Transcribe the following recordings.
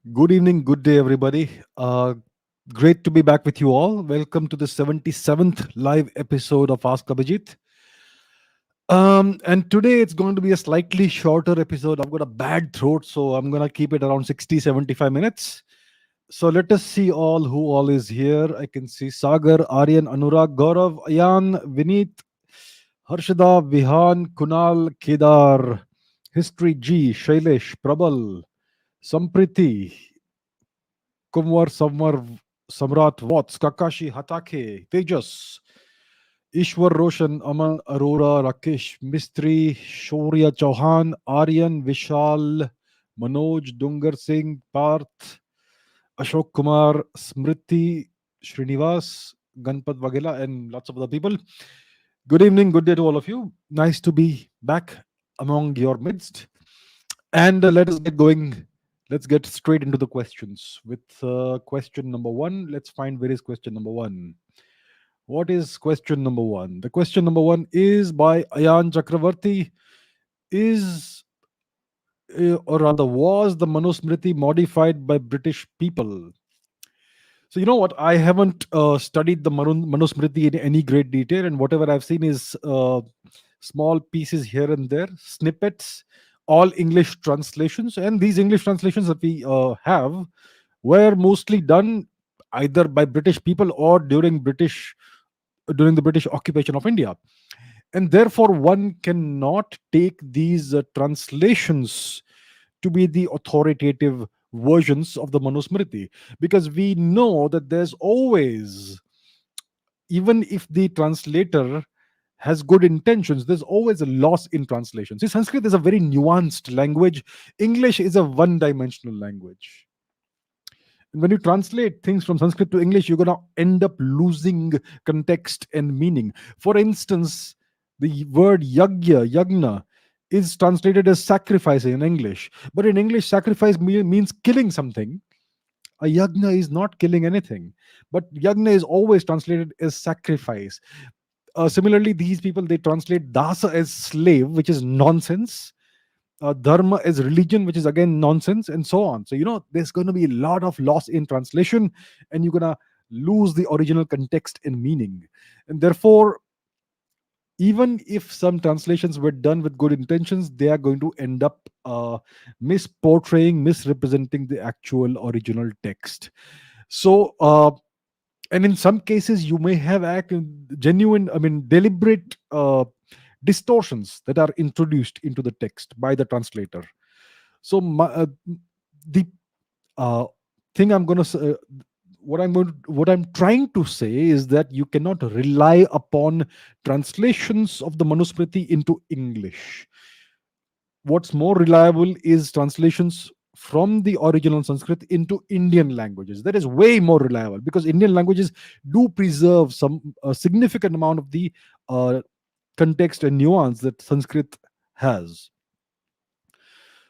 Good evening, good day, everybody. Great to be back with you all. Welcome to the 77th live episode of Ask Abhijit. And today it's going to be a slightly shorter episode. I've got a bad throat, so I'm going to keep it around 60, 75 minutes. So let us see all who all is here. I can see Sagar, Aryan, Anurag, Gaurav, Ayan, Vineet, Harshada, Vihan, Kunal, Kedar, History G, Shailesh, Prabal, Sampriti, Kumwar, Samrat, Watts, Kakashi, Hatake, Tejas, Ishwar Roshan, Aman, Arora, Rakesh, Mistry, Shaurya Chauhan, Aryan, Vishal, Manoj, Dungar Singh, Parth, Ashok Kumar, Smriti, Srinivas, Ganpat Vagela, and lots of other people. Good evening, good day to all of you. Nice to be back among your midst. And let us get going. Let's get straight into the questions. With question number one, let's find where is question number one. What is question number one? The question number one is by Ayan Chakravarti. Is, or rather, was the Manusmriti modified by British people? So, you know what? I haven't studied the Manusmriti in any great detail, and whatever I've seen is small pieces here and there, snippets, all English translations. And these English translations that we have were mostly done either by British people or during the British occupation of India. And therefore, one cannot take these translations to be the authoritative versions of the Manusmriti, because we know that there's always, even if the translator has good intentions, there's always a loss in translation. See, Sanskrit is a very nuanced language. English is a one dimensional language. And when you translate things from Sanskrit to English, you're going to end up losing context and meaning. For instance, the word yagna, is translated as sacrifice in English. But in English, sacrifice means killing something. A yagna is not killing anything. But yagna is always translated as sacrifice. Similarly, these people, they translate dasa as slave, which is nonsense. Dharma as religion, which is again nonsense, and so on. So, there's going to be a lot of loss in translation, and you're going to lose the original context and meaning. And therefore, even if some translations were done with good intentions, they are going to end up misportraying, misrepresenting the actual original text. So, and in some cases, you may have genuine, deliberate distortions that are introduced into the text by the translator. So, the uh, thing I'm going to what I'm trying to say is that you cannot rely upon translations of the Manusmriti into English. What's more reliable is translations from the original Sanskrit into Indian languages. That is way more reliable, because Indian languages do preserve some significant amount of the uh, context and nuance that Sanskrit has.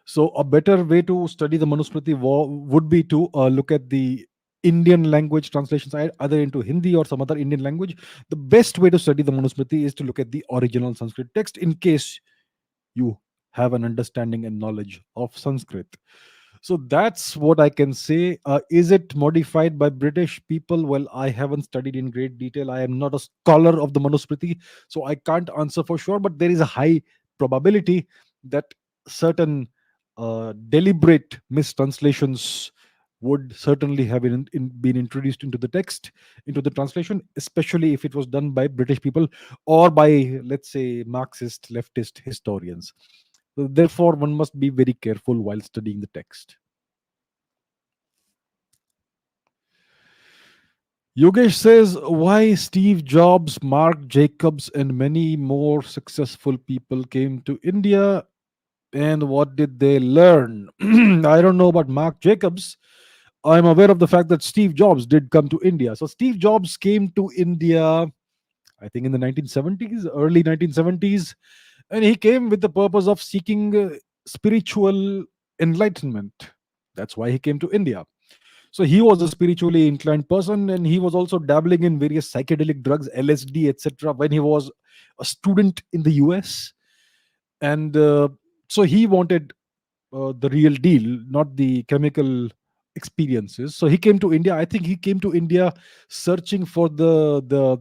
So, a better way to study the Manusmriti would be to look at the Indian language translations, either into Hindi or some other Indian language. The best way to study the Manusmriti is to look at the original Sanskrit text, in case you have an understanding and knowledge of Sanskrit. So that's what I can say. Is it modified by British people? Well, I haven't studied in great detail. I am not a scholar of the Manusmriti, so I can't answer for sure. But there is a high probability that certain deliberate mistranslations would certainly have been introduced into the text, into the translation, especially if it was done by British people or by, let's say, Marxist, leftist historians. So therefore, one must be very careful while studying the text. Yogesh says, why Steve Jobs, Mark Jacobs, and many more successful people came to India, and what did they learn? I don't know about Mark Jacobs. I'm aware of the fact that Steve Jobs did come to India. So Steve Jobs came to India, I think, in the 1970s, early 1970s, and he came with the purpose of seeking spiritual enlightenment. That's why he came to India. So he was a spiritually inclined person, and he was also dabbling in various psychedelic drugs, LSD, etc., when he was a student in the US. And so he wanted the real deal, not the chemical experiences. So he came to India. I think he came to India searching for the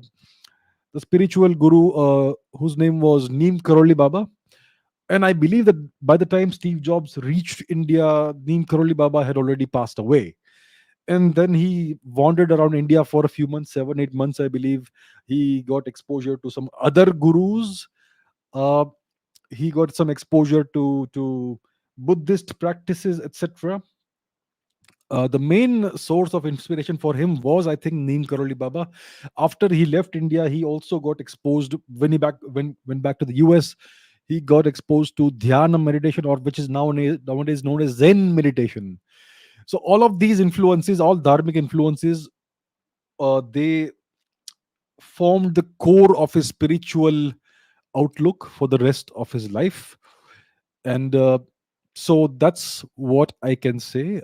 spiritual guru, whose name was Neem Karoli Baba. And I believe that by the time Steve Jobs reached India, Neem Karoli Baba had already passed away. And then he wandered around India for a few months, 7, 8 months, I believe. He got exposure to some other gurus. Uh, he got some exposure to Buddhist practices, etc. The main source of inspiration for him was, I think, Neem Karoli Baba. After he left India, he also got exposed when he went back to the US. He got exposed to Dhyana meditation, or which is nowadays known as Zen meditation. So all of these influences, all dharmic influences, they formed the core of his spiritual outlook for the rest of his life. And so that's what I can say.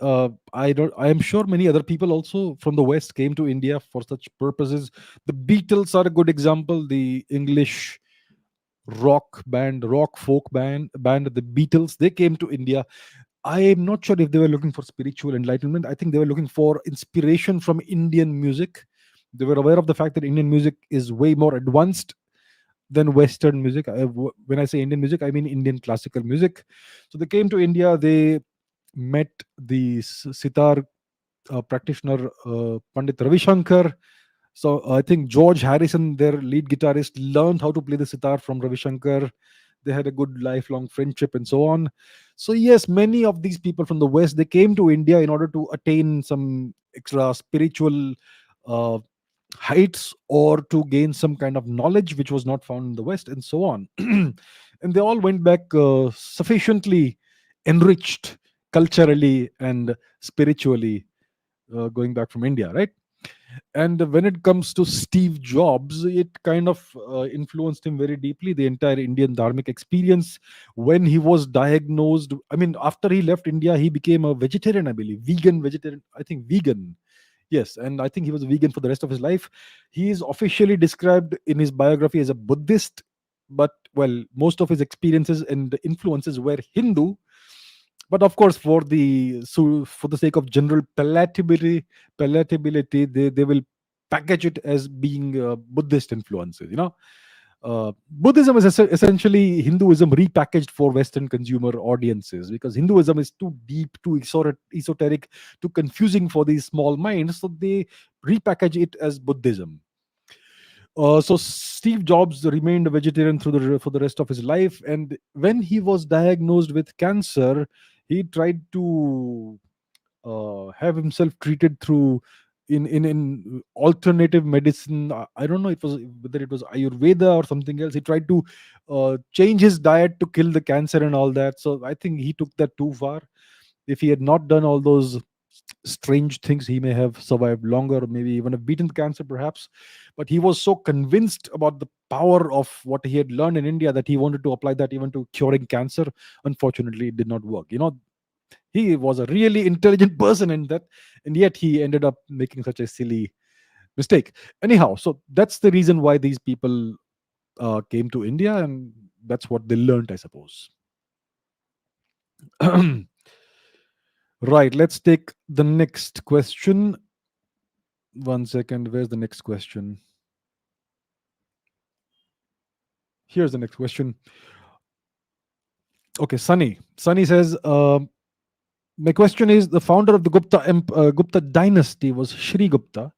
I am sure many other people also from the West came to India for such purposes. The Beatles are a good example. The English rock folk band, the Beatles, they came to India. I am not sure if they were looking for spiritual enlightenment. I think they were looking for inspiration from Indian music. They were aware of the fact that Indian music is way more advanced than Western music. When I say Indian music, I mean Indian classical music. So they came to India. They met the sitar practitioner, Pandit Ravi Shankar. So I think George Harrison, their lead guitarist, learned how to play the sitar from Ravi Shankar. They had a good lifelong friendship and so on. So yes, many of these people from the West, they came to India in order to attain some extra spiritual uh, heights, or to gain some kind of knowledge which was not found in the West, and so on. And they all went back sufficiently enriched culturally and spiritually, going back from India, right? And when it comes to Steve Jobs, it kind of influenced him very deeply, the entire Indian dharmic experience. When he was diagnosed, I mean, after he left India, he became a vegetarian, I believe, vegetarian, I think vegan. Yes, and I think he was a vegan for the rest of his life. He is officially described in his biography as a Buddhist, but well, most of his experiences and influences were Hindu. But of course, for the sake of general palatability, they will package it as being Buddhist influences. Buddhism is essentially Hinduism repackaged for Western consumer audiences, because Hinduism is too deep, too esoteric, too confusing for these small minds. So they repackage it as Buddhism. So Steve Jobs remained a vegetarian for the rest of his life, and when he was diagnosed with cancer, he tried to have himself treated through in alternative medicine. I don't know whether it was Ayurveda or something else. He tried to change his diet to kill the cancer and all that. So I think he took that too far. If he had not done all those strange things, he may have survived longer, or maybe even have beaten cancer, perhaps. But he was so convinced about the power of what he had learned in India that he wanted to apply that even to curing cancer. Unfortunately, it did not work. He was a really intelligent person, and yet he ended up making such a silly mistake. Anyhow, so that's the reason why these people came to India, and that's what they learned, I suppose. Right, let's take the next question. One second, where's the next question? Here's the next question. Okay, Sunny says, my question is, the founder of the Gupta dynasty was Shri Gupta,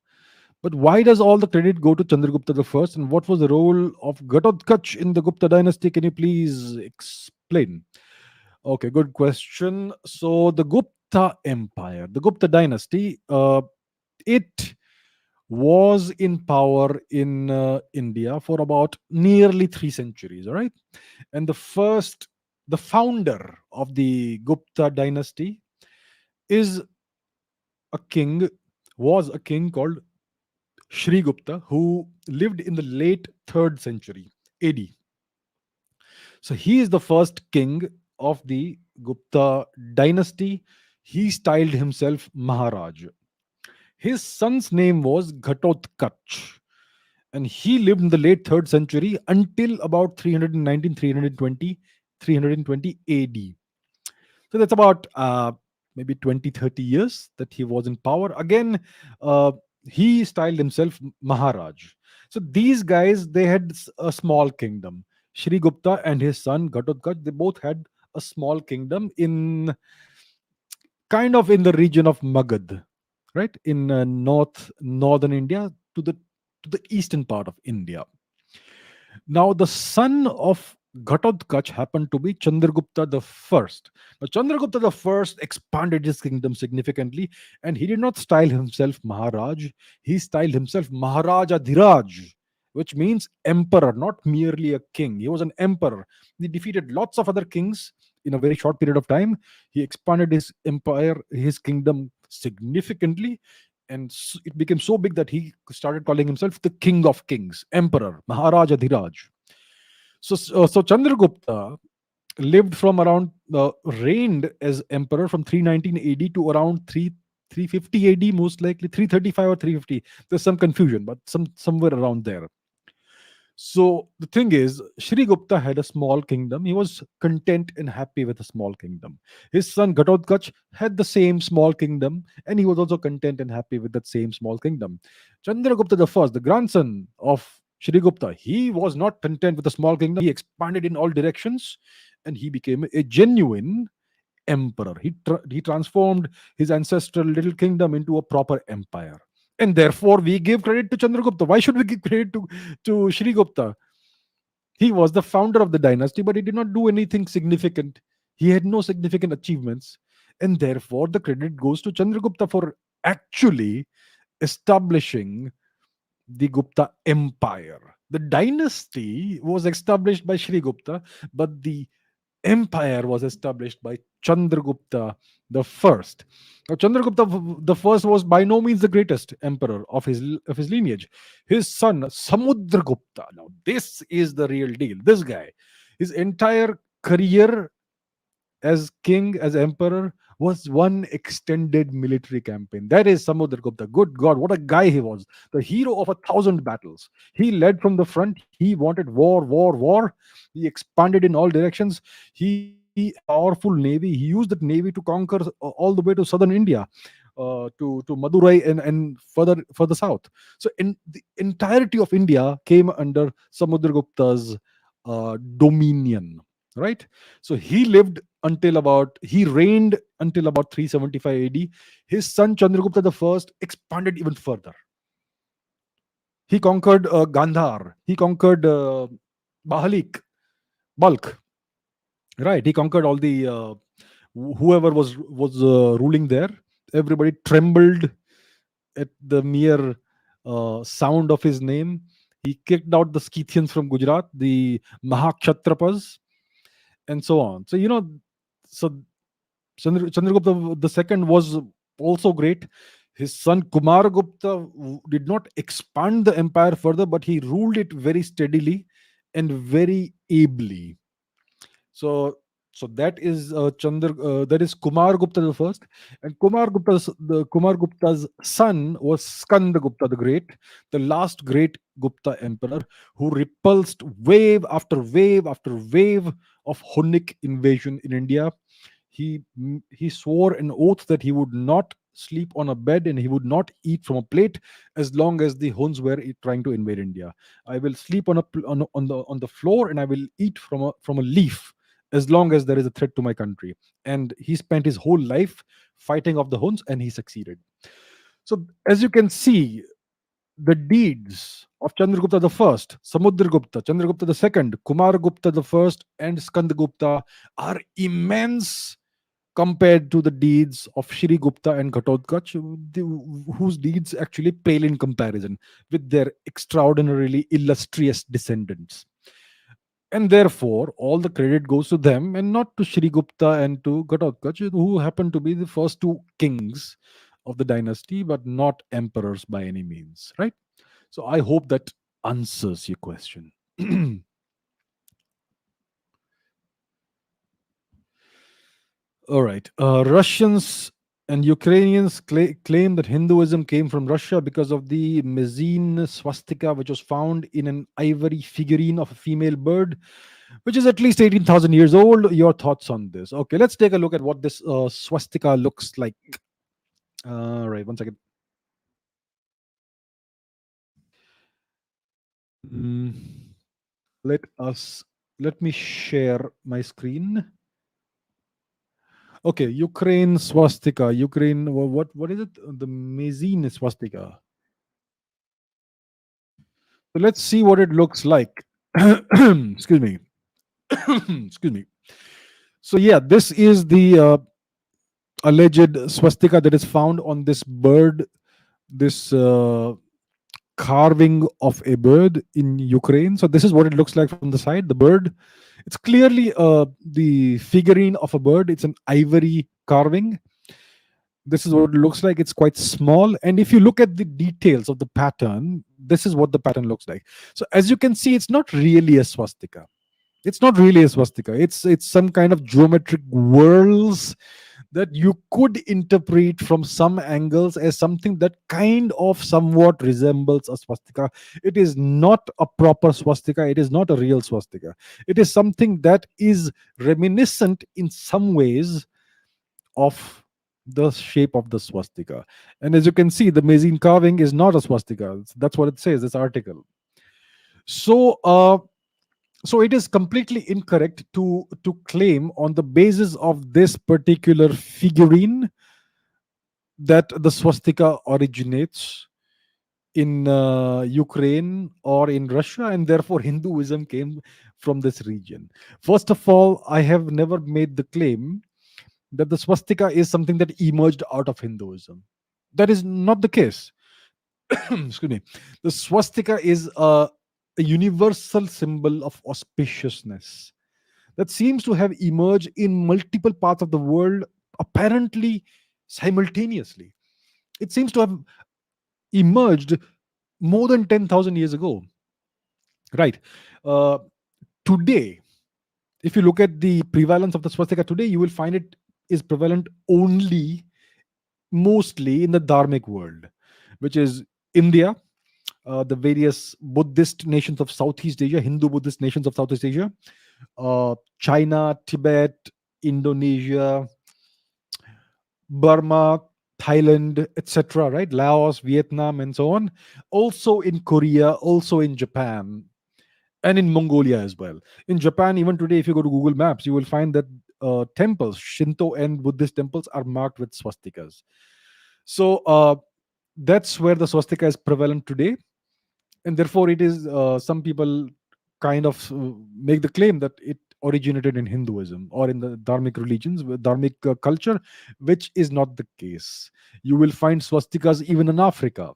but why does all the credit go to Chandragupta the first, and what was the role of Ghatotkaч in the Gupta dynasty? Can you please explain? Okay, good question. So the Gupta Empire, the Gupta dynasty, it was in power in India for about nearly 3 centuries. All right, and the founder of the Gupta dynasty is a king, was a king called Shri Gupta, who lived in the late 3rd century AD. So he is the first king of the Gupta dynasty. He styled himself Maharaj. His son's name was Ghatotkach, and he lived in the late 3rd century until about 319, 320 AD. So that's about maybe 20, 30 years that he was in power. Again, uh, he styled himself Maharaj. So these guys, they had a small kingdom. Shri Gupta and his son Ghatotkacha, they both had a small kingdom in kind of in the region of Magad, right, in northern India, to the eastern part of India. Now, the son of Ghatotkacha happened to be Chandragupta the first. Now, Chandragupta the first expanded his kingdom significantly, and he did not style himself Maharaj. He styled himself Maharaja Dhiraj, which means emperor, not merely a king. He was an emperor. He defeated lots of other kings in a very short period of time. He expanded his empire, his kingdom significantly, and it became so big that he started calling himself the king of kings, emperor, Maharaja Dhiraj. So Chandragupta lived from around reigned as emperor from 319 AD to around 350 AD, most likely 335 or 350. There's some confusion, but somewhere around there. So the thing is, Shri Gupta had a small kingdom. He was content and happy with a small kingdom. His son Ghatotkacha had the same small kingdom, and he was also content and happy with that same small kingdom. Chandragupta the first, the grandson of Shri Gupta, he was not content with a small kingdom. He expanded in all directions, and he became a genuine emperor. He transformed his ancestral little kingdom into a proper empire. And therefore, we give credit to Chandragupta. Why should we give credit to Shri Gupta? He was the founder of the dynasty, but he did not do anything significant. He had no significant achievements. And therefore, the credit goes to Chandragupta for actually establishing the Gupta Empire. The dynasty was established by Shri Gupta, but the empire was established by Chandragupta the first. Now, Chandragupta the first was by no means the greatest emperor of his lineage. His son Samudragupta. Now, this is the real deal. This guy, his entire career as king, as emperor, was one extended military campaign. That is Samudragupta. Good God, what a guy he was. The hero of 1,000 battles. He led from the front. He wanted war, war, war. He expanded in all directions. He had a powerful navy. He used that navy to conquer all the way to southern India. To Madurai and further south. So in the entirety of India came under Samudragupta's dominion, right? So he reigned until about 375 AD. His son Chandragupta the first expanded even further. He conquered Gandhar. He conquered Bahalik, Balk. Right. He conquered all the whoever was ruling there. Everybody trembled at the mere sound of his name. He kicked out the Scythians from Gujarat, the Mahakshatrapas, and so on. So so Chandragupta the second was also great. His son Kumaragupta did not expand the empire further, but he ruled it very steadily and very ably. So, that is Kumaragupta the first, and Kumar Gupta's son was Skandagupta the Great, the last great Gupta emperor who repulsed wave after wave after wave of Hunnic invasion in India. He swore an oath that he would not sleep on a bed and he would not eat from a plate as long as the Huns were trying to invade India. I will sleep on the floor and I will eat from a leaf as long as there is a threat to my country. And he spent his whole life fighting off the Huns, and he succeeded. So as you can see, the deeds of Chandragupta the first, Samudragupta, Chandragupta the second, Kumaragupta the first, and Skandagupta are immense compared to the deeds of Shri Gupta and Ghatotkacha, whose deeds actually pale in comparison with their extraordinarily illustrious descendants. And therefore, all the credit goes to them and not to Shri Gupta and to Ghatotkacha, who happen to be the first two kings of the dynasty, but not emperors by any means, right? So I hope that answers your question. All right. Russians and Ukrainians claim that Hinduism came from Russia because of the mezine swastika, which was found in an ivory figurine of a female bird. which is at least 18,000 years old. Your thoughts on this? Okay, let's take a look at what this swastika looks like. Right, one second. Mm, let us let me share my screen. Okay, Ukraine swastika. Ukraine. What is it? The mezine swastika. So let's see what it looks like. Excuse me. Excuse me. So yeah, this is the alleged swastika that is found on this bird, this carving of a bird in Ukraine. So this is what it looks like from the side. The bird, it's clearly the figurine of a bird. It's an ivory carving. This is what it looks like. It's quite small, and if you look at the details of the pattern, this is what the pattern looks like. So as you can see, it's not really a swastika. It's not really a swastika. It's some kind of geometric whirls that you could interpret from some angles as something that kind of somewhat resembles a swastika. It is not a proper swastika. It is not a real swastika. It is something that is reminiscent in some ways of the shape of the swastika. And as you can see, the mezine carving is not a swastika. That's what it says, this article. So, so it is completely incorrect to claim on the basis of this particular figurine that the swastika originates in Ukraine or in Russia, and therefore Hinduism came from this region. First of all, I have never made the claim that the swastika is something that emerged out of Hinduism. That is not the case. Excuse me. The swastika is a universal symbol of auspiciousness that seems to have emerged in multiple parts of the world, apparently simultaneously. It seems to have emerged more than 10,000 years ago. Right. Uh, Today, if you look at the prevalence of the swastika today, you will find it is prevalent only mostly in the dharmic world, which is India, the various Buddhist nations of Southeast Asia, Hindu Buddhist nations of Southeast Asia, China, Tibet, Indonesia, Burma, Thailand, etc., right? Laos, Vietnam, and so on. Also in Korea, also in Japan, and in Mongolia as well. In Japan, even today, if you go to Google Maps, you will find that temples, Shinto and Buddhist temples, are marked with swastikas. So that's where the swastika is prevalent today, and therefore it is. Some people kind of make the claim that it originated in Hinduism or in the dharmic religions, dharmic culture, which is not the case. You will find swastikas even in Africa.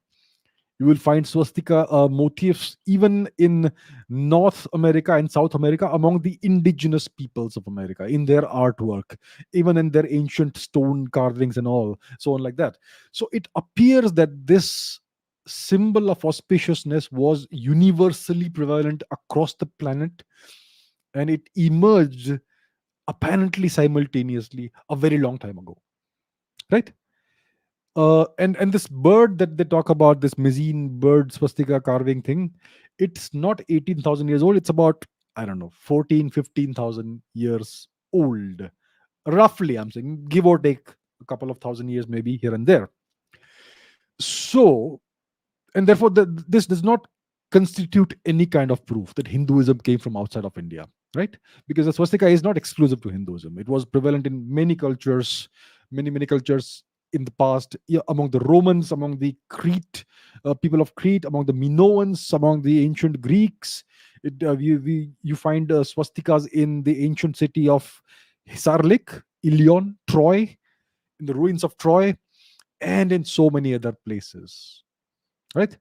You will find swastika motifs even in North America and South America among the indigenous peoples of America in their artwork, even in their ancient stone carvings and all, so on like that. So it appears that this symbol of auspiciousness was universally prevalent across the planet, and it emerged apparently simultaneously a very long time ago, right? And this bird that they talk about, this mezine bird swastika carving thing, it's not 18,000 years old. It's about, I don't know, 14, 15,000 years old. Roughly, I'm saying, give or take a couple of thousand years, maybe here and there. So, and therefore, this does not constitute any kind of proof that Hinduism came from outside of India, right? Because the swastika is not exclusive to Hinduism. It was prevalent in many cultures, many cultures in the past, yeah, among the Romans, among the Crete, people of Crete, among the Minoans, among the ancient Greeks. You find swastikas in the ancient city of Hisarlik, Ilion, Troy, in the ruins of Troy, and in so many other places, right?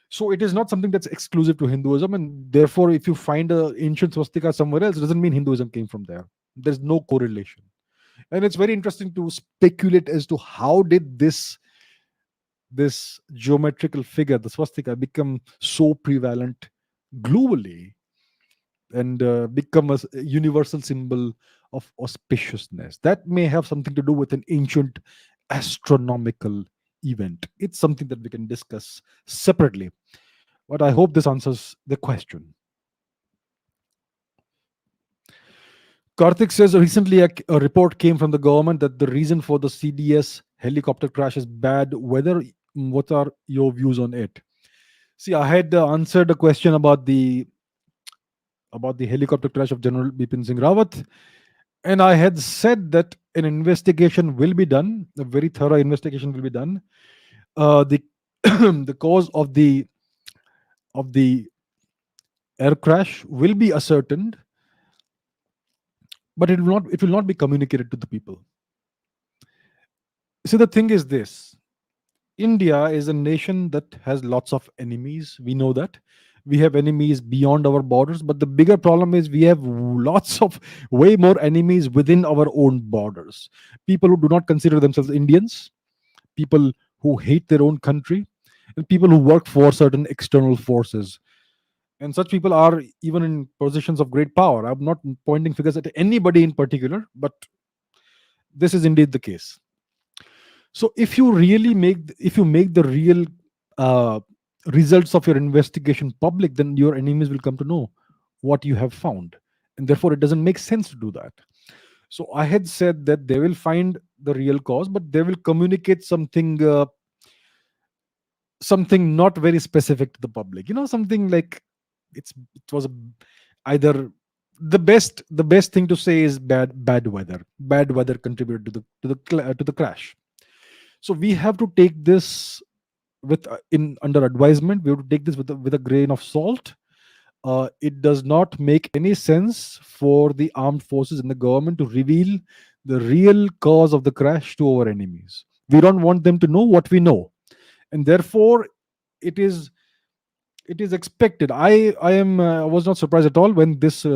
So it is not something that's exclusive to Hinduism, and therefore, if you find a ancient swastika somewhere else, it doesn't mean Hinduism came from there. There's no correlation, and it's very interesting to speculate as to how did this geometrical figure, the swastika, become so prevalent globally and become a universal symbol of auspiciousness. That may have something to do with an ancient astronomical event. It's something that we can discuss separately. But I hope this answers the question. Karthik says recently a report came from the government that the reason for the CDS helicopter crash is bad weather. What are your views on it? See, I had answered a question about the helicopter crash of General Bipin Singh Rawat, and I had said that an investigation will be done, a very thorough investigation will be done. The the cause of the air crash will be ascertained, but it will not be communicated to the people. See, the thing is this: India is a nation that has lots of enemies. We know that. We have enemies beyond our borders, but the bigger problem is we have lots of way more enemies within our own borders. People who do not consider themselves Indians, people who hate their own country, and people who work for certain external forces. And such people are even in positions of great power. I'm not pointing fingers at anybody in particular, but this is indeed the case. So if you make the real uh, results of your investigation public, then your enemies will come to know what you have found, and therefore it doesn't make sense to do that. So I had said that they will find the real cause, but they will communicate something not very specific to the public. Something like it was either the best thing to say is bad weather contributed to the crash. So we have to take this with in under advisement. We have to take this with a grain of salt. It does not make any sense for the armed forces and the government to reveal the real cause of the crash to our enemies. We don't want them to know what we know, and therefore it is it is expected. I was not surprised at all when this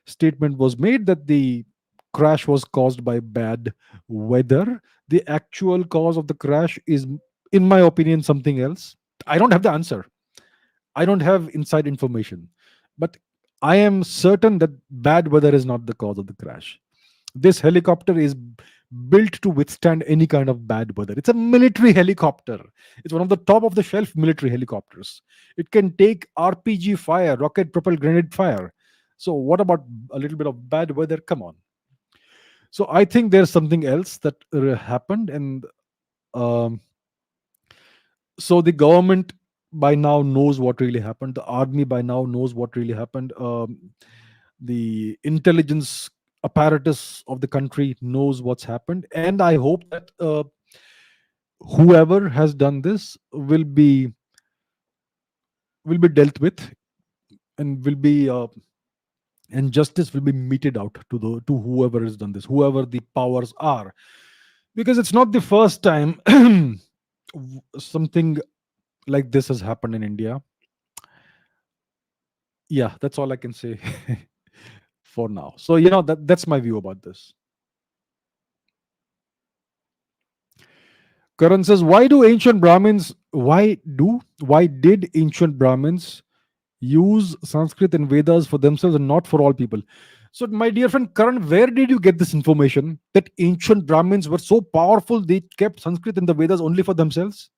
statement was made that the crash was caused by bad weather. The actual cause of the crash is, in my opinion, something else. I don't have the answer. I don't have inside information, but I am certain that bad weather is not the cause of the crash. This helicopter is built to withstand any kind of bad weather. It's a military helicopter. It's one of the top of the shelf military helicopters. It can take RPG fire, rocket propelled grenade fire. So what about a little bit of bad weather? Come on. So I think there's something else that happened, and um, so the government by now knows what really happened. The army by now knows what really happened. The intelligence apparatus of the country knows what's happened, and I hope that whoever has done this will be dealt with, and will be and justice will be meted out to whoever has done this, whoever the powers are, because it's not the first time something like this has happened in India. Yeah, that's all I can say for now. So that's my view about this. Karan says, why did ancient Brahmins use Sanskrit and Vedas for themselves and not for all people? So, my dear friend Karan, where did you get this information that ancient Brahmins were so powerful they kept Sanskrit and the Vedas only for themselves,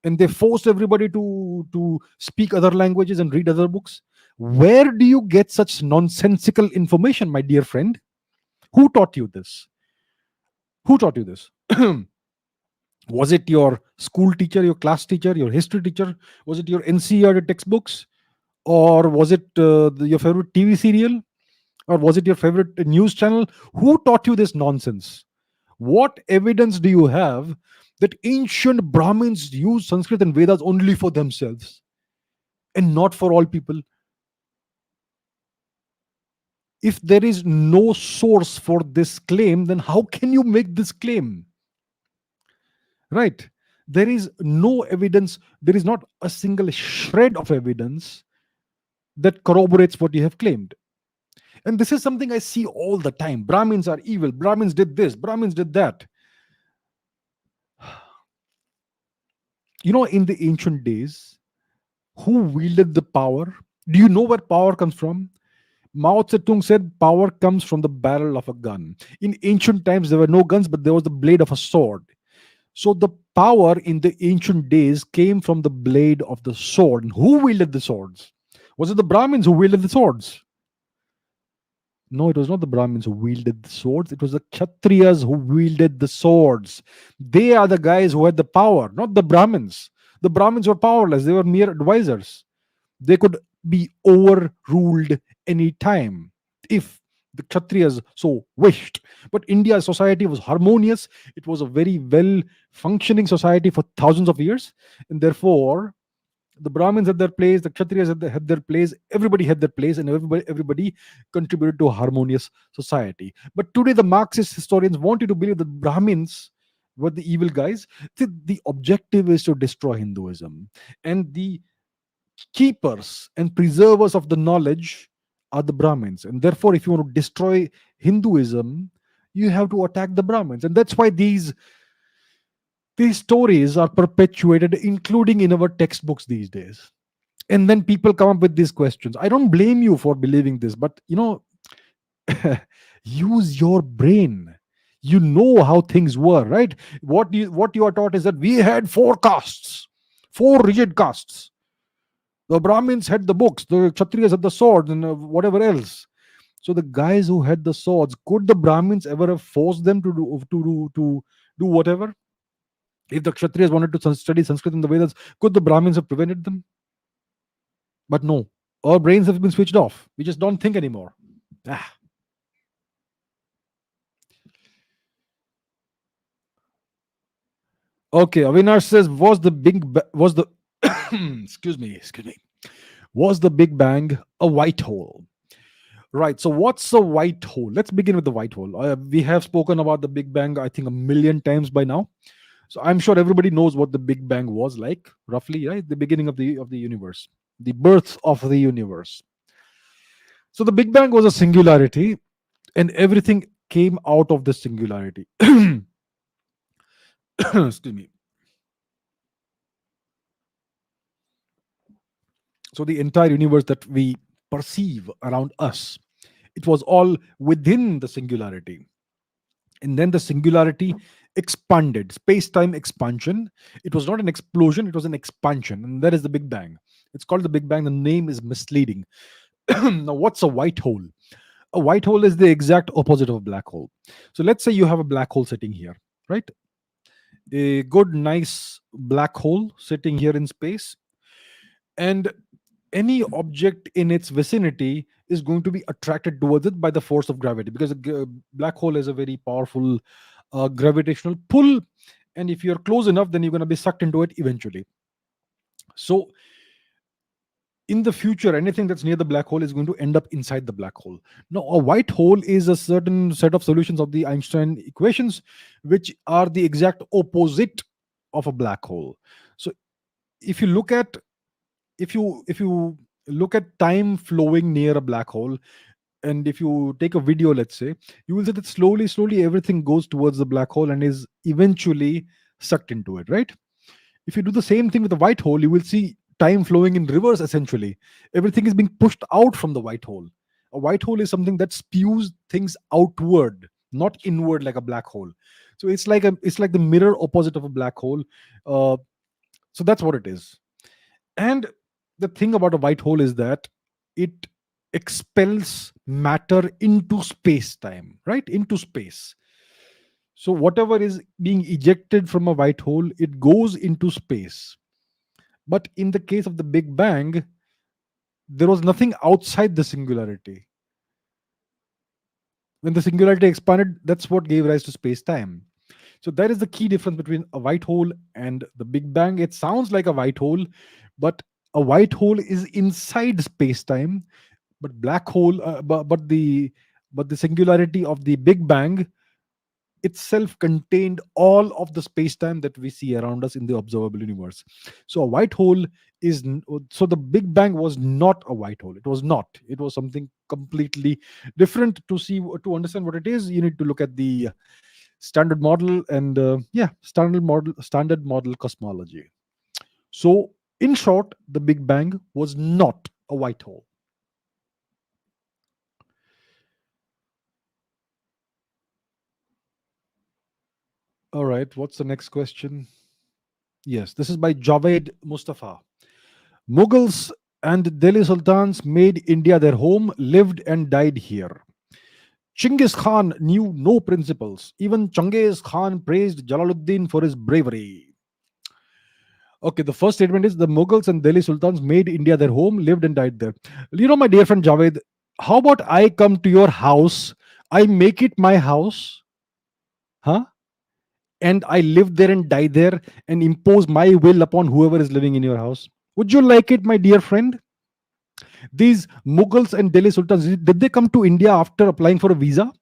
and they forced everybody to speak other languages and read other books? Where do you get such nonsensical information, my dear friend? Who taught you this? Who taught you this? Was it your school teacher, your class teacher, your history teacher? Was it your NCERT textbooks? Or was it your favorite TV serial? Or was it your favorite news channel? Who taught you this nonsense? What evidence do you have that ancient Brahmins used Sanskrit and Vedas only for themselves and not for all people? If there is no source for this claim, then how can you make this claim? Right? There is no evidence, there is not a single shred of evidence that corroborates what you have claimed. And this is something I see all the time. Brahmins are evil. Brahmins did this. Brahmins did that. In the ancient days, who wielded the power? Do you know where power comes from? Mao Zedong said power comes from the barrel of a gun. In ancient times, there were no guns, but there was the blade of a sword. So the power in the ancient days came from the blade of the sword. And who wielded the swords? Was it the Brahmins who wielded the swords? No, it was not the Brahmins who wielded the swords. It was the Kshatriyas who wielded the swords. They are the guys who had the power, not the Brahmins. The Brahmins were powerless. They were mere advisors. They could be overruled any time if the Kshatriyas so wished. But India's society was harmonious. It was a very well functioning society for thousands of years. And therefore, the Brahmins had their place, the Kshatriyas had their place, everybody had their place, and everybody contributed to a harmonious society. But today, the Marxist historians want you to believe that Brahmins were the evil guys. The objective is to destroy Hinduism. And the keepers and preservers of the knowledge are the Brahmins. And therefore, if you want to destroy Hinduism, you have to attack the Brahmins. And that's why these stories are perpetuated, including in our textbooks these days. And then people come up with these questions. I don't blame you for believing this, but use your brain. You know how things were, right? What you are taught is that we had four castes, four rigid castes. The Brahmins had the books, the Kshatriyas had the swords, and whatever else. So the guys who had the swords, could the Brahmins ever have forced them to do whatever? If the Kshatriyas wanted to study Sanskrit and the Vedas, could the Brahmins have prevented them? But no, our brains have been switched off. We just don't think anymore. Ah. Okay, Avinash says, was the excuse me, was the Big Bang a white hole? Right. So, what's a white hole? Let's begin with the white hole. We have spoken about the Big Bang, I think, a million times by now. So, I'm sure everybody knows what the Big Bang was like, roughly, right? The beginning of the universe, the birth of the universe. So, the Big Bang was a singularity, and everything came out of the singularity. Excuse me. So, the entire universe that we perceive around us, it was all within the singularity. And then the singularity expanded, space-time expansion. It was not an explosion, it was an expansion, and that is the Big Bang. It's called the Big Bang. The name is misleading. Now, what's a white hole? A white hole is the exact opposite of a black hole. So let's say you have a black hole sitting here, right? A good nice black hole sitting here in space, and any object in its vicinity is going to be attracted towards it by the force of gravity, because a black hole has a very powerful gravitational pull, and if you're close enough, then you're going to be sucked into it eventually. So in the future, anything that's near the black hole is going to end up inside the black hole. Now, a white hole is a certain set of solutions of the Einstein equations, which are the exact opposite of a black hole. So if you look at if you look at time flowing near a black hole, and if you take a video, let's say, you will see that slowly everything goes towards the black hole and is eventually sucked into it, right? If you do the same thing with the white hole, you will see time flowing in reverse. Essentially, everything is being pushed out from the white hole. A white hole is something that spews things outward, not inward like a black hole. So it's like the mirror opposite of a black hole. So that's what it is. And the thing about a white hole is that it expels matter into space time, right? Into space. So whatever is being ejected from a white hole, it goes into space. But in the case of the Big Bang, there was nothing outside the singularity. When the singularity expanded, that's what gave rise to space time. So that is the key difference between a white hole and the Big Bang. It sounds like a white hole, but a white hole is inside space time. But black hole, but the singularity of the Big Bang itself contained all of the space time that we see around us in the observable universe. So a white hole so the Big Bang was not a white hole. It was not. It was something completely different. To understand what it is, you need to look at the standard model, and standard model cosmology. So in short, the Big Bang was not a white hole. All right, what's the next question? Yes, this is by Javed Mustafa. Mughals and Delhi Sultans made India their home, lived and died here. Chinggis Khan knew no principles. Even Changgis Khan praised Jalaluddin for his bravery. Okay, the first statement is the Mughals and Delhi Sultans made India their home, lived and died there. You know, my dear friend Javed, how about I come to your house, I make it my house, huh? And I live there and die there and impose my will upon whoever is living in your house. Would you like it, my dear friend? These Mughals and Delhi Sultans, did they come to India after applying for a visa?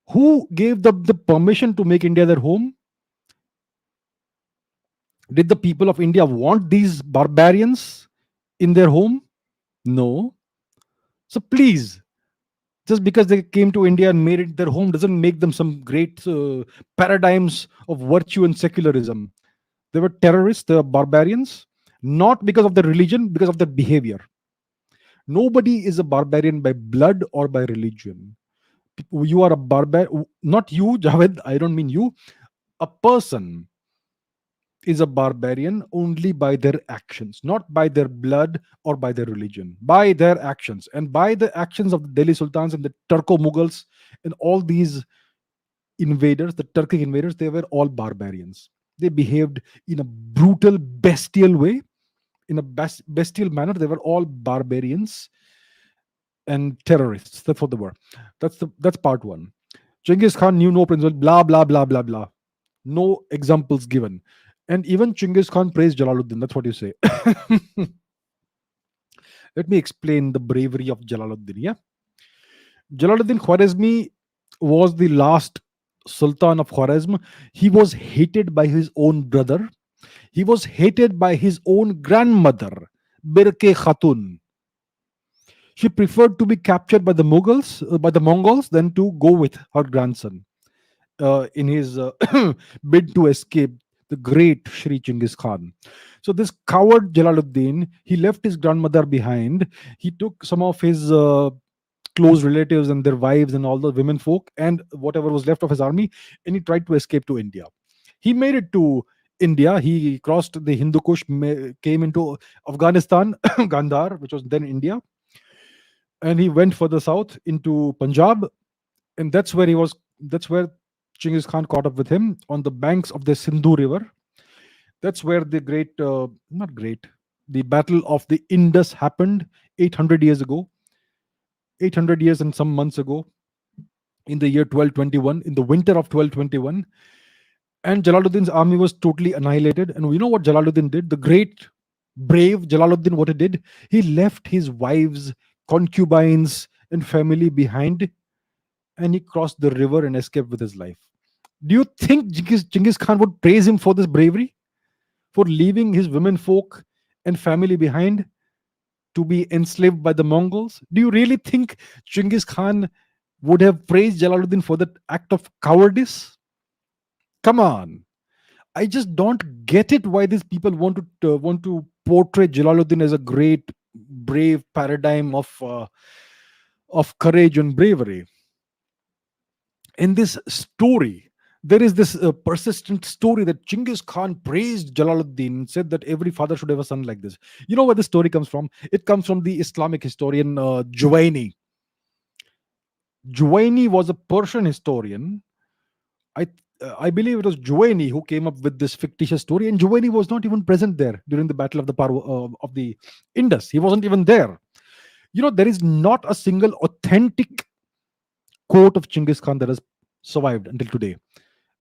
Who gave the permission to make India their home? Did the people of India want these barbarians in their home? No. So please, just because they came to India and made it their home doesn't make them some great paradigms of virtue and secularism. They were terrorists, they were barbarians, not because of their religion, because of their behavior. Nobody is a barbarian by blood or by religion. You are a barbarian, not you, Javed, I don't mean you. A person is a barbarian only by their actions, not by their blood or by their religion, by their actions. And by the actions of the Delhi Sultans and the Turko Mughals and all these invaders, the Turkic invaders, they were all barbarians. They behaved in a brutal, bestial way, in a bestial manner. They were all barbarians and terrorists. That's what they were. That's part one. Genghis Khan knew no principle, blah blah blah blah blah. No examples given. And even Genghis Khan praised Jalaluddin. That's what you say. Let me explain the bravery of Jalaluddin. Yeah, Jalaluddin Khwarezmi was the last Sultan of Khwarezm. He was hated by his own brother. He was hated by his own grandmother, Birke Khatun. She preferred to be captured by the Mughals, by the Mongols, than to go with her grandson in his bid to escape the great Shri Chinggis Khan. So this coward Jalaluddin, he left his grandmother behind. He took some of his close relatives and their wives and all the women folk and whatever was left of his army, and he tried to escape to India. He made it to India. He crossed the Hindu Kush, came into Afghanistan, Gandhar, which was then India, and he went further south into Punjab, and that's where he was. That's where Genghis Khan caught up with him on the banks of the Sindhu River. That's where the great, not great, the battle of the Indus happened 800 years ago, 800 years and some months ago, in the year 1221, in the winter of 1221. And Jalaluddin's army was totally annihilated. And you know what Jalaluddin did? The great, brave Jalaluddin, what he did? He left his wives, concubines, and family behind, and he crossed the river and escaped with his life. Do you think Genghis Khan would praise him for this bravery? For leaving his women folk and family behind to be enslaved by the Mongols? Do you really think Genghis Khan would have praised Jalaluddin for that act of cowardice? Come on. I just don't get it why these people want to portray Jalaluddin as a great, brave paradigm of courage and bravery. In this story, there is this persistent story that Genghis Khan praised Jalaluddin and said that every father should have a son like this. You know where the story comes from? It comes from the Islamic historian Juwayni. Juwayni was a Persian historian. I believe it was Juwayni who came up with this fictitious story, and Juwayni was not even present there during the battle of the Indus. He wasn't even there. You know, there is not a single authentic quote of Genghis Khan that has survived until today.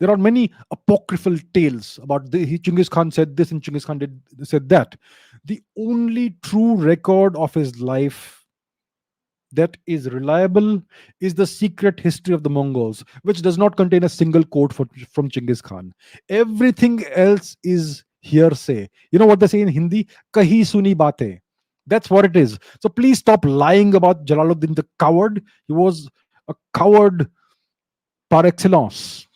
There are many apocryphal tales about Genghis Khan said this and Genghis Khan said that. The only true record of his life that is reliable is the secret history of the Mongols, which does not contain a single quote from Genghis Khan. Everything else is hearsay. You know what they say in Hindi? Kahi suni batein. That's what it is. So please stop lying about Jalaluddin the coward. He was a coward par excellence.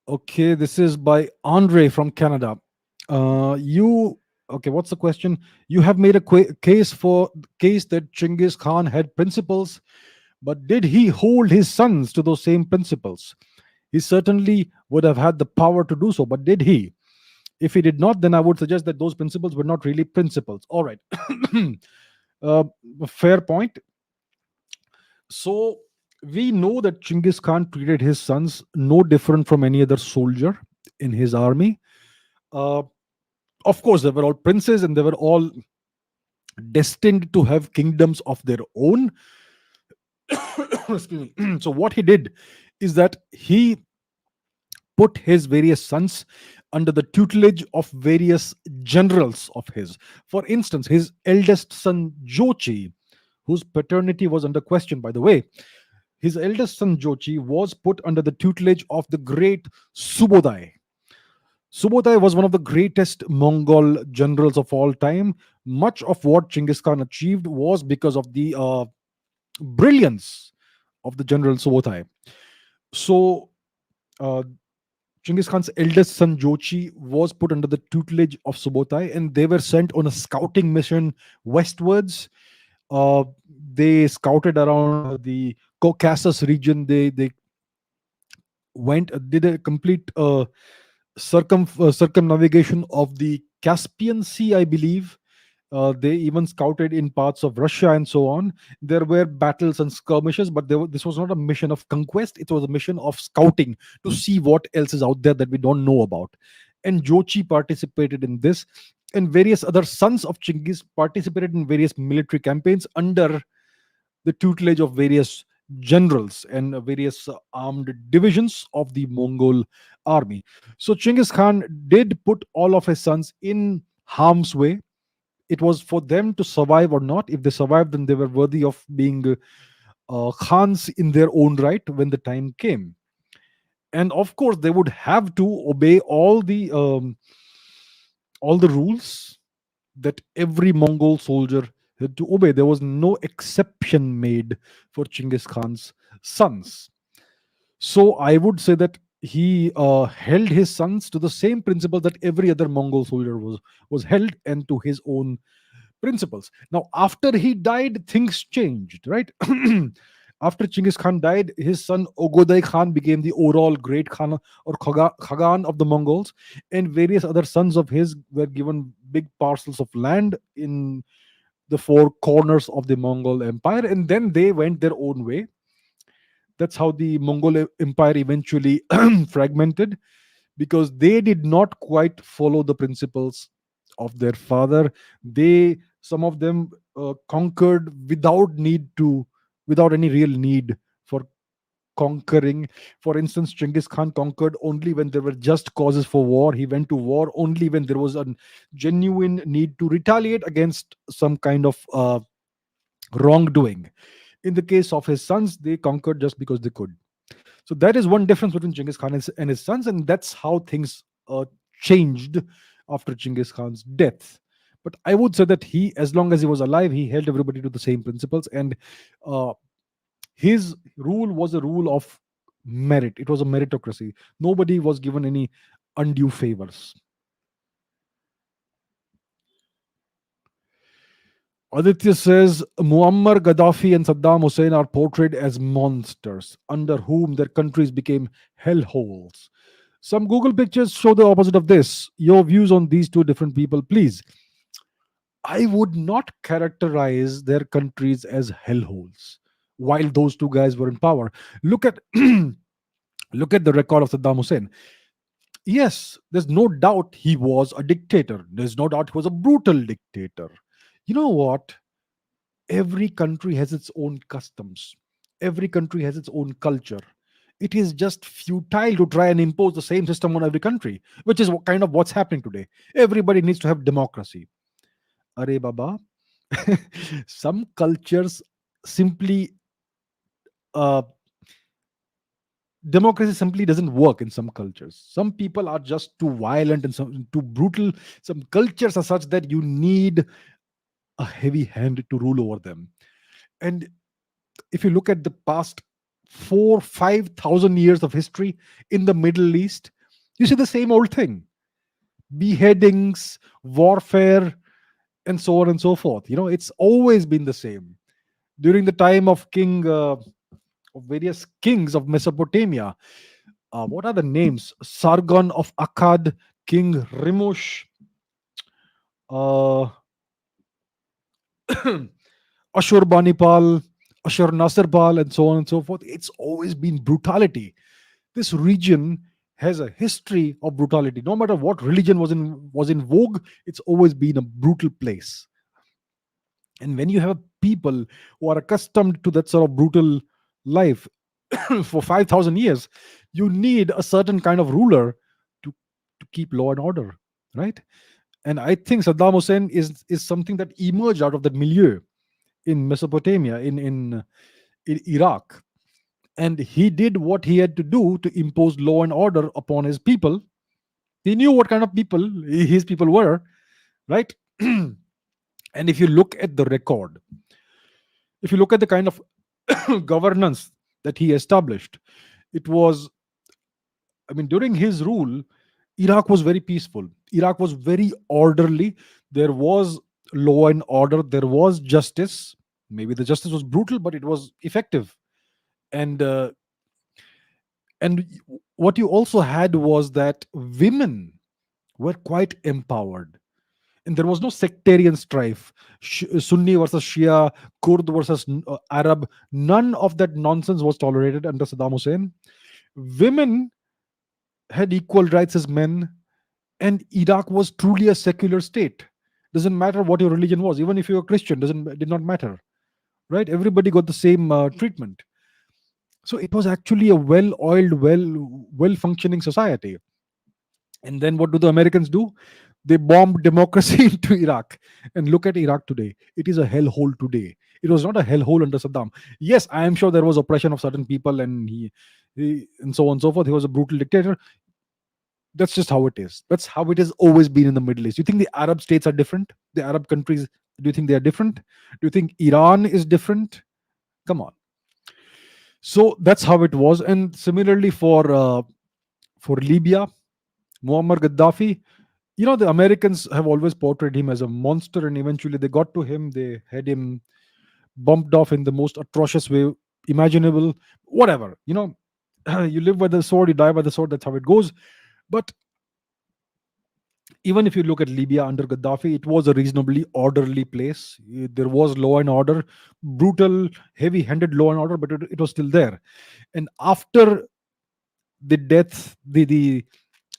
Okay, this is by Andre from Canada. You okay? What's the question? You have made a case that Genghis Khan had principles, but did he hold his sons to those same principles? He certainly would have had the power to do so, but did he? If he did not, then I would suggest that those principles were not really principles. All right. uh, Fair point. So we know that Chinggis Khan treated his sons no different from any other soldier in his army. Uh, of course, they were all princes and they were all destined to have kingdoms of their own. Excuse me. So what he did is that he put his various sons under the tutelage of various generals of his. For instance, his eldest son Jochi, whose paternity was under question, by the way, his eldest son Jochi was put under the tutelage of the great Subodai. Subodai was one of the greatest Mongol generals of all time. Much of what Genghis Khan achieved was because of the brilliance of the general Subodai. So, uh, Genghis Khan's eldest son Jochi was put under the tutelage of Subodai, and they were sent on a scouting mission westwards. Uh, they scouted around the Caucasus region. They went did a complete circumnavigation of the Caspian Sea, I believe. They even scouted in parts of Russia and so on. There were battles and skirmishes, but this was not a mission of conquest. It was a mission of scouting to see what else is out there that we don't know about. And Jochi participated in this, and various other sons of Chinggis participated in various military campaigns under the tutelage of various generals and various armed divisions of the Mongol army. So Chinggis Khan did put all of his sons in harm's way. It was for them to survive or not. If they survived, then they were worthy of being khans in their own right when the time came. And of course, they would have to obey all the rules that every Mongol soldier had to obey. There was no exception made for Chinggis Khan's sons. So I would say that he held his sons to the same principle that every other Mongol soldier was held, and to his own principles. Now, after he died, things changed, right? After Chinggis Khan died, his son Ogodai Khan became the overall great Khan or Khagan of the Mongols, and various other sons of his were given big parcels of land in the four corners of the Mongol Empire, and then they went their own way. That's how the Mongol Empire eventually fragmented, because they did not quite follow the principles of their father. Some of them conquered without any real need for conquering. For instance, Genghis Khan conquered only when there were just causes for war. He went to war only when there was a genuine need to retaliate against some kind of wrongdoing. In the case of his sons, they conquered just because they could. So that is one difference between Genghis Khan and his sons, and that's how things changed after Genghis Khan's death. But I would say that he, as long as he was alive, he held everybody to the same principles, and uh, his rule was a rule of merit. It was a meritocracy. Nobody was given any undue favors. Aditya says Muammar Gaddafi and Saddam Hussein are portrayed as monsters under whom their countries became hellholes. Some Google pictures show the opposite of this. Your views on these two different people, please. I would not characterize their countries as hellholes while those two guys were in power. Look at look at the record of Saddam Hussein. Yes, there's no doubt he was a dictator. There's no doubt he was a brutal dictator. You know what? Every country has its own customs, every country has its own culture. It is just futile to try and impose the same system on every country, which is kind of what's happening today. Everybody needs to have democracy. Are baba. Some cultures simply uh, democracy simply doesn't work in some cultures. Some people are just too violent and some too brutal. Some cultures are such that you need a heavy hand to rule over them. And if you look at the past 4 5,000 years of history in the Middle East, you see the same old thing: beheadings, warfare, and so on and so forth. It's always been the same. During the time of of various kings of Mesopotamia, what are the names? Sargon of Akkad King Rimush, uh, Ashur Banipal, Ashur Nasirpal, and so on and so forth. It's always been brutality. This region has a history of brutality. No matter what religion was in vogue, it's always been a brutal place. And when you have people who are accustomed to that sort of brutal life for 5,000 years, you need a certain kind of ruler to to keep law and order, right? And I think Saddam Hussein is something that emerged out of that milieu in Mesopotamia, in Iraq, and he did what he had to do to impose law and order upon his people. He knew what kind of people his people were, right? And if you look at the record, if you look at the kind of governance that he established, it was, I mean, during his rule, Iraq was very peaceful. Iraq was very orderly. There was law and order. There was justice. Maybe the justice was brutal, but it was effective. And and what you also had was that women were quite empowered, and there was no sectarian strife, Sunni versus Shia, Kurd versus Arab. None of that nonsense was tolerated under Saddam Hussein. Women had equal rights as men, and Iraq was truly a secular state. Doesn't matter what your religion was, even if you were Christian, doesn't did not matter, right? Everybody got the same treatment. So it was actually a well-oiled, well-functioning society. And then what do the Americans do? They bombed democracy into Iraq. And look at Iraq today. It is a hellhole today. It was not a hellhole under Saddam. Yes, I am sure there was oppression of certain people, and he and so on and so forth. He was a brutal dictator. That's just how it is. That's how it has always been in the Middle East. You think the Arab states are different? The Arab countries, do you think they are different? Do you think Iran is different? Come on. So that's how it was. And similarly for Libya, Muammar Gaddafi, the Americans have always portrayed him as a monster, and eventually they got to him. They had him bumped off in the most atrocious way imaginable. Whatever, you live by the sword, you die by the sword. That's how it goes. But even if you look at Libya under Gaddafi, it was a reasonably orderly place. There was law and order, brutal, heavy handed law and order, but it was still there. And after the death,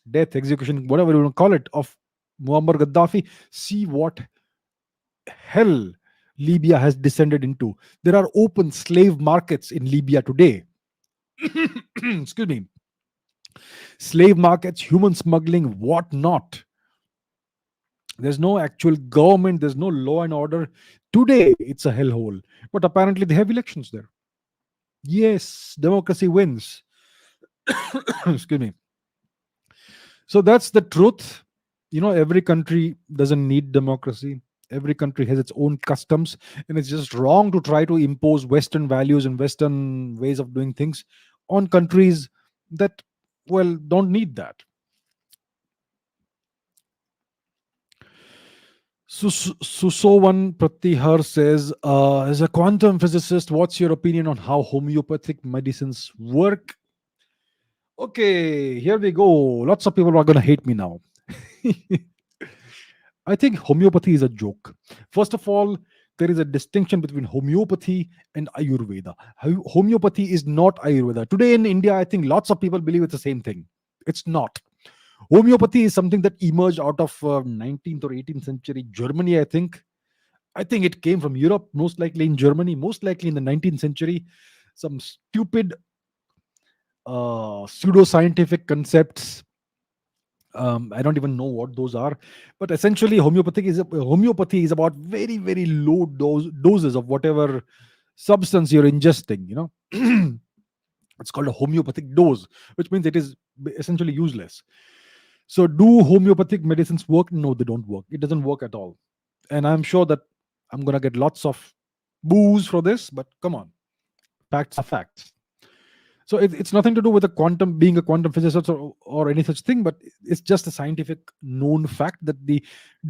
execution, whatever you want to call it, of Muammar Gaddafi, see what hell Libya has descended into. There are open slave markets in Libya today. Excuse me. Slave markets, human smuggling, what not. There's no actual government, there's no law and order. Today, it's a hellhole. But apparently, they have elections there. Yes, democracy wins. Excuse me. So that's the truth. Every country doesn't need democracy. Every country has its own customs, and it's just wrong to try to impose Western values and Western ways of doing things on countries that, well, don't need that. Susovan Pratihar says, as a quantum physicist, what's your opinion on how homeopathic medicines work? Okay, here we go. Lots of people are going to hate me now. I think homeopathy is a joke. First of all, there is a distinction between homeopathy and Ayurveda. Homeopathy is not Ayurveda. Today in India, I think lots of people believe it's the same thing. It's not. Homeopathy is something that emerged out of 19th or 18th century Germany, I think. I think it came from Europe, most likely in Germany, most likely in the 19th century. Some stupid pseudo-scientific concepts. I don't even know what those are, but essentially, homeopathy is about very, very low doses of whatever substance you're ingesting. It's called a homeopathic dose, which means it is essentially useless. So, do homeopathic medicines work? No, they don't work. It doesn't work at all. And I'm sure that I'm gonna get lots of boos for this, but come on, facts are facts. So it's nothing to do with being a quantum physicist or any such thing, but it's just a scientific known fact that the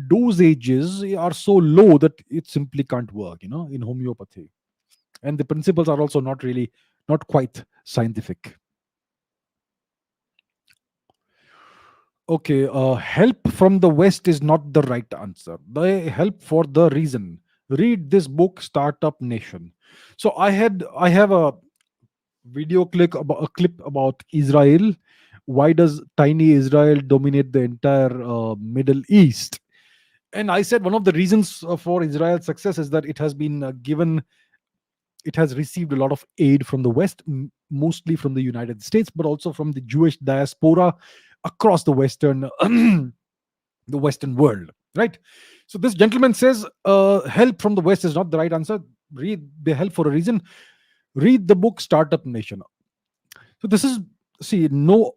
dosages are so low that it simply can't work, in homeopathy. And the principles are also not quite scientific. Okay, help from the West is not the right answer. They help for the reason. Read this book, Startup Nation. So I have a a clip about Israel. Why does tiny Israel dominate the entire Middle East? And I said one of the reasons for Israel's success is that it has received a lot of aid from the West, mostly from the United States, but also from the Jewish diaspora across the the Western world. Right. So this gentleman says help from the West is not the right answer. Read the help for a reason. Read the book Startup Nation. So this is see no.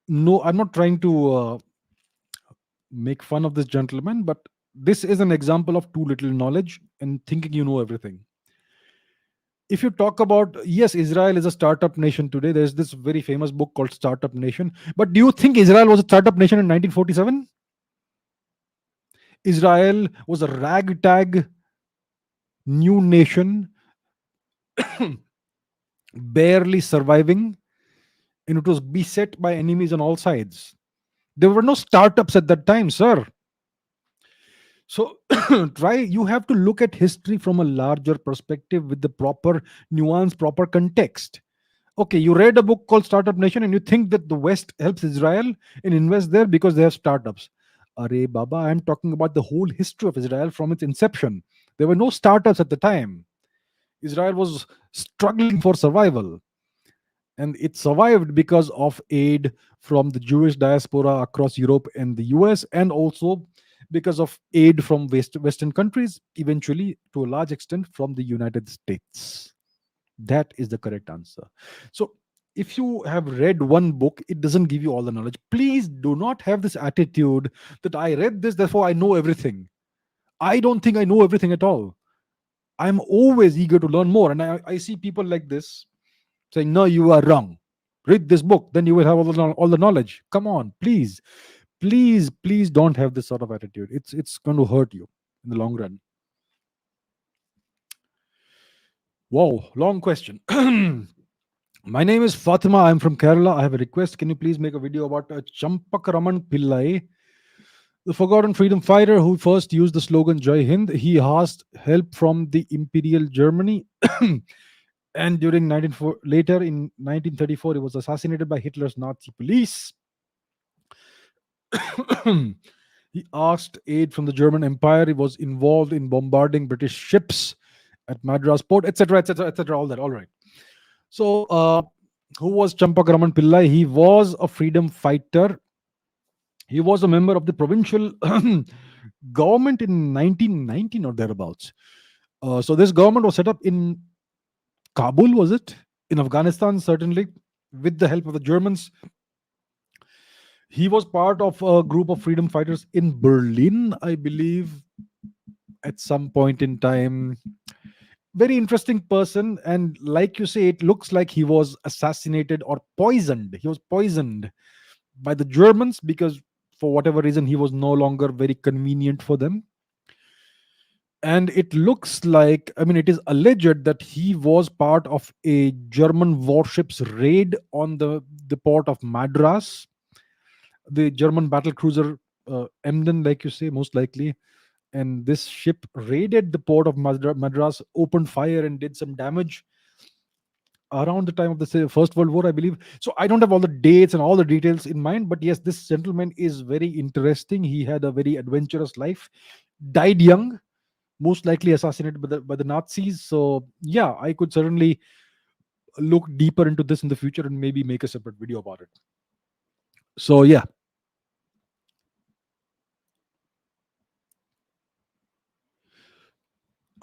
I'm not trying to make fun of this gentleman, but this is an example of too little knowledge and thinking you know everything. If you talk about, yes, Israel is a startup nation today. There's this very famous book called Startup Nation. But do you think Israel was a startup nation in 1947? Israel was a ragtag new nation, barely surviving, and it was beset by enemies on all sides. There were no startups at that time, sir. So try you have to look at history from a larger perspective with the proper nuance, proper context. Okay, you read a book called Startup Nation and you think that the West helps Israel and invest there because they have startups. Arey Baba, I'm talking about the whole history of Israel from its inception. There were no startups at the time. Israel was struggling for survival, and it survived because of aid from the Jewish diaspora across Europe and the US, and also because of aid from Western countries, eventually to a large extent from the United States. That is the correct answer. So, if you have read one book, it doesn't give you all the knowledge. Please do not have this attitude that I read this, therefore I know everything. I don't think I know everything at all. I'm always eager to learn more. And I see people like this saying, no, you are wrong. Read this book, then you will have all the knowledge. Come on, please. Please don't have this sort of attitude. It's going to hurt you in the long run. Whoa, long question. My name is Fatima. I'm from Kerala. I have a request. Can you please make a video about Chembakaraman Pillai, the forgotten freedom fighter who first used the slogan Jai Hind? He asked help from the Imperial Germany. And later in 1934, he was assassinated by Hitler's Nazi police. He asked aid from the German Empire. He was involved in bombarding British ships at Madras port, etc., etc., etc. All that. All right. So, who was Chembakaraman Pillai? He was a freedom fighter. He was a member of the provincial government in 1919 or thereabouts. So, this government was set up in Kabul, was it? In Afghanistan, certainly, with the help of the Germans. He was part of a group of freedom fighters in Berlin, I believe, at some point in time. Very interesting person. And like you say, it looks like he was assassinated or poisoned. He was poisoned by the Germans because, for whatever reason, he was no longer very convenient for them. And it looks like, I mean, it is alleged that he was part of a German warship's raid on the port of Madras, the German battle cruiser Emden, like you say, most likely. And this ship raided the port of Madras, opened fire, and did some damage around the time of the First World War, I believe. So I don't have all the dates and all the details in mind, but yes, this gentleman is very interesting. He had a very adventurous life, died young, most likely assassinated by the Nazis. So yeah, I could certainly look deeper into this in the future and maybe make a separate video about it. So yeah.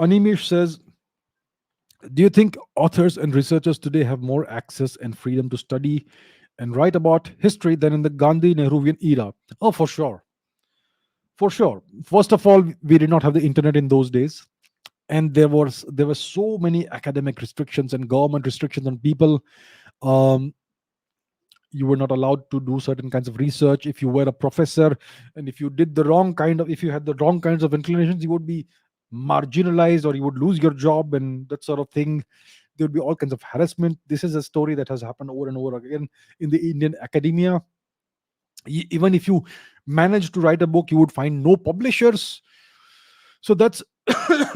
Animish says, do you think authors and researchers today have more access and freedom to study and write about history than in the Gandhi-Nehruvian era? Oh, for sure. For sure. First of all, we did not have the internet in those days. And there were so many academic restrictions and government restrictions on people. Um, you were not allowed to do certain kinds of research if you were a professor, and if you had the wrong kinds of inclinations, you would be marginalized or you would lose your job and that sort of thing. There would be all kinds of harassment. This is a story that has happened over and over again in the Indian academia. Even if you manage to write a book, you would find no publishers. So that's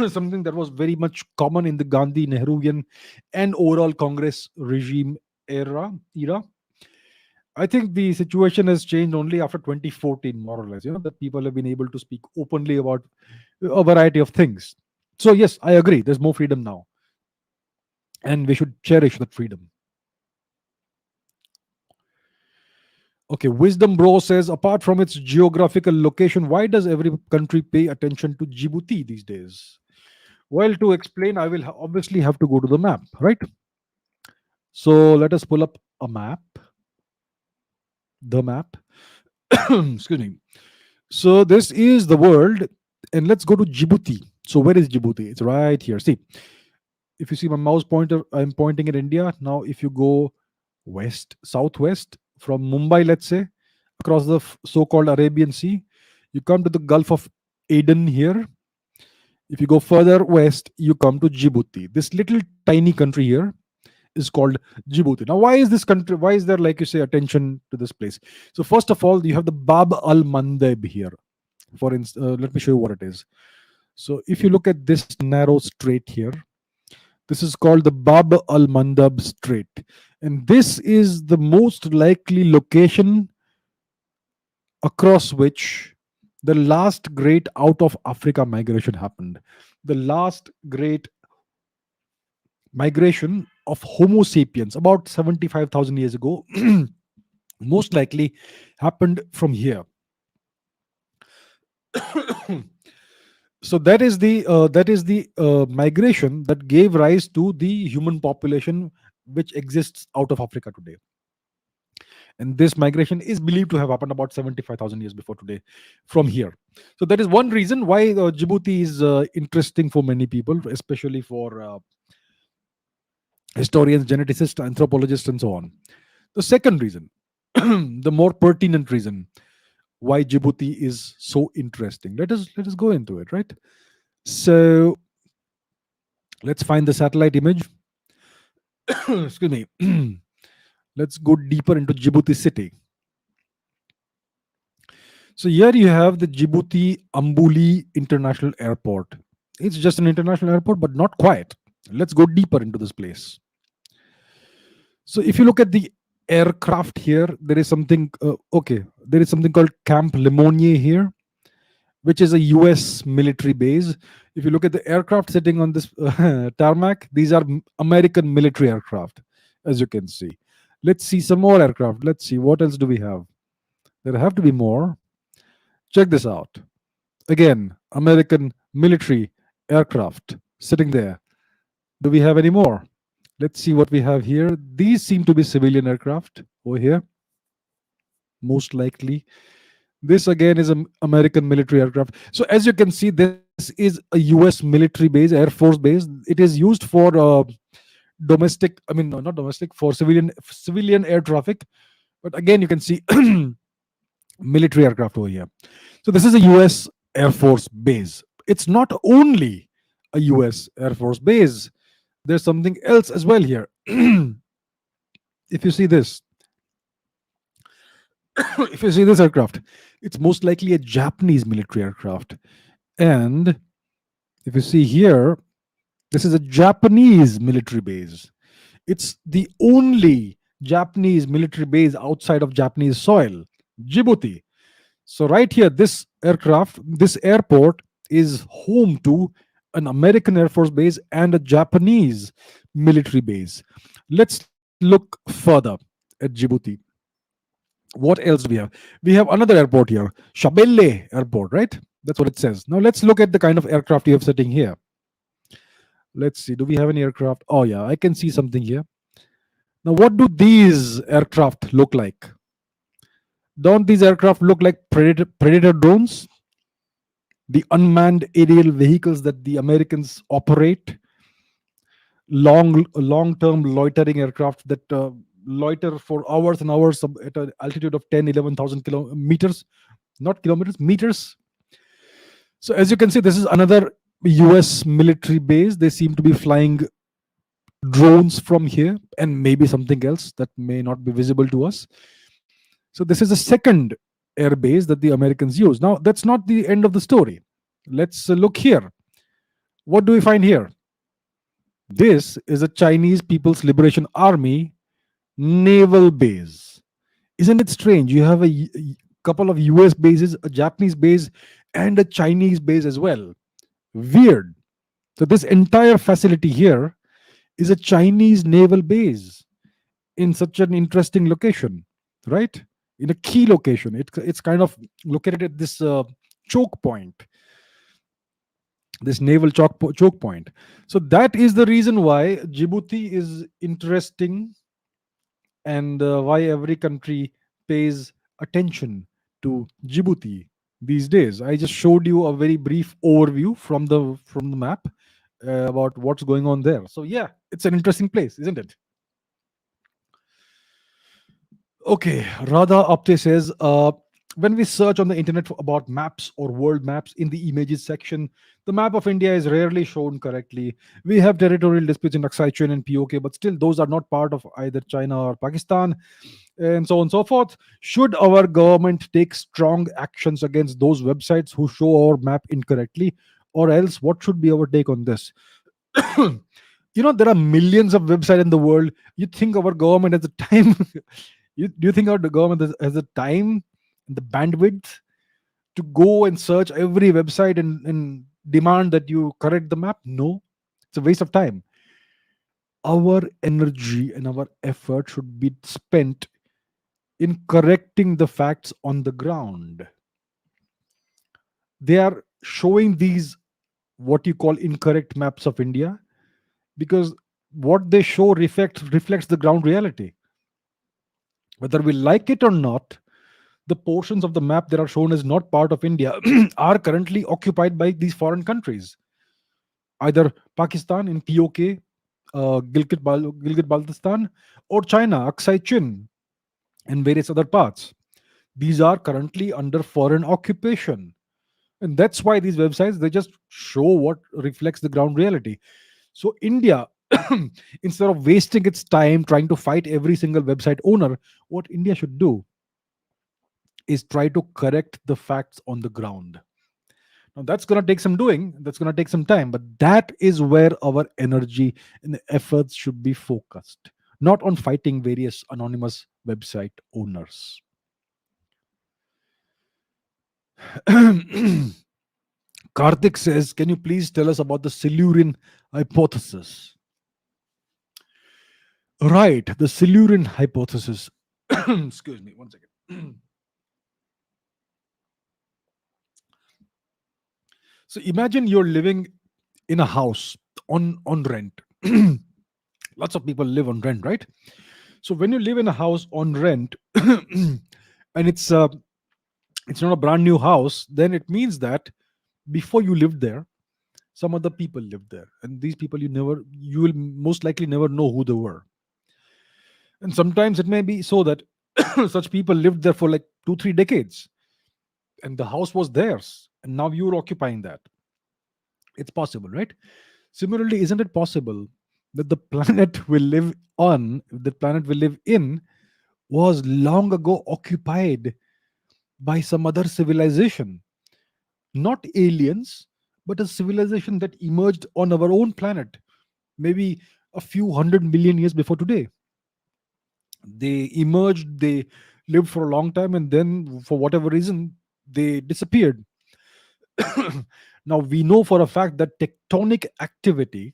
something that was very much common in the Gandhi-Nehruvian and overall Congress regime era. I think the situation has changed only after 2014, more or less. That people have been able to speak openly about a variety of things. So yes, I agree. There's more freedom now, and we should cherish that freedom. Okay, Wisdom Bro says, apart from its geographical location, why does every country pay attention to Djibouti these days? Well, to explain, I will obviously have to go to the map, right? So let us pull up a map, the map. Excuse me. So this is the world, and let's go to Djibouti. So where is Djibouti? It's right here. See, if you see my mouse pointer, I'm pointing at India. Now, if you go west, southwest from Mumbai, let's say, across the so-called Arabian Sea, you come to the Gulf of Aden here. If you go further west, you come to Djibouti. This little tiny country here is called Djibouti. Now, why is this country? Why is there, like you say, attention to this place? So, first of all, you have the Bab al Mandeb here. For instance, let me show you what it is. So, if you look at this narrow strait here, this is called the Bab al Mandab Strait, and this is the most likely location across which the last great out of Africa migration happened. The last great migration of Homo sapiens about 75,000 years ago most likely happened from here. So that is the migration that gave rise to the human population which exists out of Africa today. And this migration is believed to have happened about 75,000 years before today from here. So that is one reason why Djibouti is interesting for many people, especially for historians, geneticists, anthropologists, and so on. The second reason, the more pertinent reason why Djibouti is so interesting. Let us go into it, right? So let's find the satellite image. Excuse me. Let's go deeper into Djibouti city. So here you have the Djibouti Ambuli International Airport. It's just an international airport, but not quite. Let's go deeper into this place. So if you look at the aircraft here, there is something. There is something called Camp Lemonnier here, which is a U.S. military base. If you look at the aircraft sitting on this tarmac, these are American military aircraft, as you can see. Let's see some more aircraft. Let's see what else do we have. There have to be more. Check this out. Again, American military aircraft sitting there. Do we have any more? Let's see what we have here. These seem to be civilian aircraft over here, most likely. This again is an American military aircraft. So as you can see, this is a US military base, Air Force base. It is used for domestic, I mean, no, not domestic, for civilian air traffic. But again, you can see military aircraft over here. So this is a US Air Force base. It's not only a US Air Force base. There's something else as well here. If you see this, if you see this aircraft, it's most likely a Japanese military aircraft. And if you see here, this is a Japanese military base. It's the only Japanese military base outside of Japanese soil, Djibouti. So right here, this aircraft, this airport is home to an American Air Force base and a Japanese military base. Let's look further at Djibouti. What else do we have? We have another airport here, Shabelle Airport, right? That's what it says. Now let's look at the kind of aircraft you have sitting here. Let's see. Do we have any aircraft? Oh yeah, I can see something here. Now what do these aircraft look like? Don't these aircraft look like predator drones? The unmanned aerial vehicles that the Americans operate, long-term loitering aircraft that loiter for hours and hours at an altitude of 10, 11,000 kilometers, not kilometers, meters. So as you can see, this is another US military base. They seem to be flying drones from here and maybe something else that may not be visible to us. So this is the second air base that the Americans use. Now that's not the end of the story. Let's look here. What do we find here? This is a Chinese People's Liberation Army naval base. Isn't it strange? You have a couple of US bases, a Japanese base, and a Chinese base as well. Weird. So, this entire facility here is a Chinese naval base in such an interesting location, right? In a key location. It's kind of located at this choke point, this naval choke point. So, that is the reason why Djibouti is interesting, and why every country pays attention to Djibouti these days. I just showed you a very brief overview from the map about what's going on there. So yeah, it's an interesting place, isn't it? Okay, Radha Apte says, when we search on the internet about maps or world maps in the images section, the map of India is rarely shown correctly. We have territorial disputes in Aksai Chin and POK, but still those are not part of either China or Pakistan, and so on and so forth. Should our government take strong actions against those websites who show our map incorrectly, or else what should be our take on this? There are millions of websites in the world. You think our government has the time? Do you think our government has the time, the bandwidth to go and search every website and demand that you correct the map? No, it's a waste of time. Our energy and our effort should be spent in correcting the facts on the ground. They are showing these what you call incorrect maps of India because what they show reflects the ground reality. Whether we like it or not, the portions of the map that are shown as not part of India are currently occupied by these foreign countries, either Pakistan in POK, Gilgit-Baltistan, or China, Aksai Chin, and various other parts. These are currently under foreign occupation, and that's why these websites, they just show what reflects the ground reality. So India, instead of wasting its time trying to fight every single website owner, what India should do is try to correct the facts on the ground. Now that's going to take some doing, that's going to take some time, but that is where our energy and efforts should be focused, not on fighting various anonymous website owners. Karthik says, can you please tell us about the Silurian hypothesis? Right, the Silurian hypothesis. Excuse me, one second. So imagine you're living in a house on rent. Lots of people live on rent, right? So when you live in a house on rent, and it's not a brand new house, then it means that before you lived there, some other people lived there, and these people you will most likely never know who they were. And sometimes it may be so that such people lived there for like 2-3 decades, and the house was theirs, and now you're occupying that. It's possible, right? Similarly, isn't it possible that the planet we live on, the planet we live in, was long ago occupied by some other civilization? Not aliens, but a civilization that emerged on our own planet, maybe a few 100 million years before today. They emerged, they lived for a long time, and then for whatever reason, they disappeared. Now, we know for a fact that tectonic activity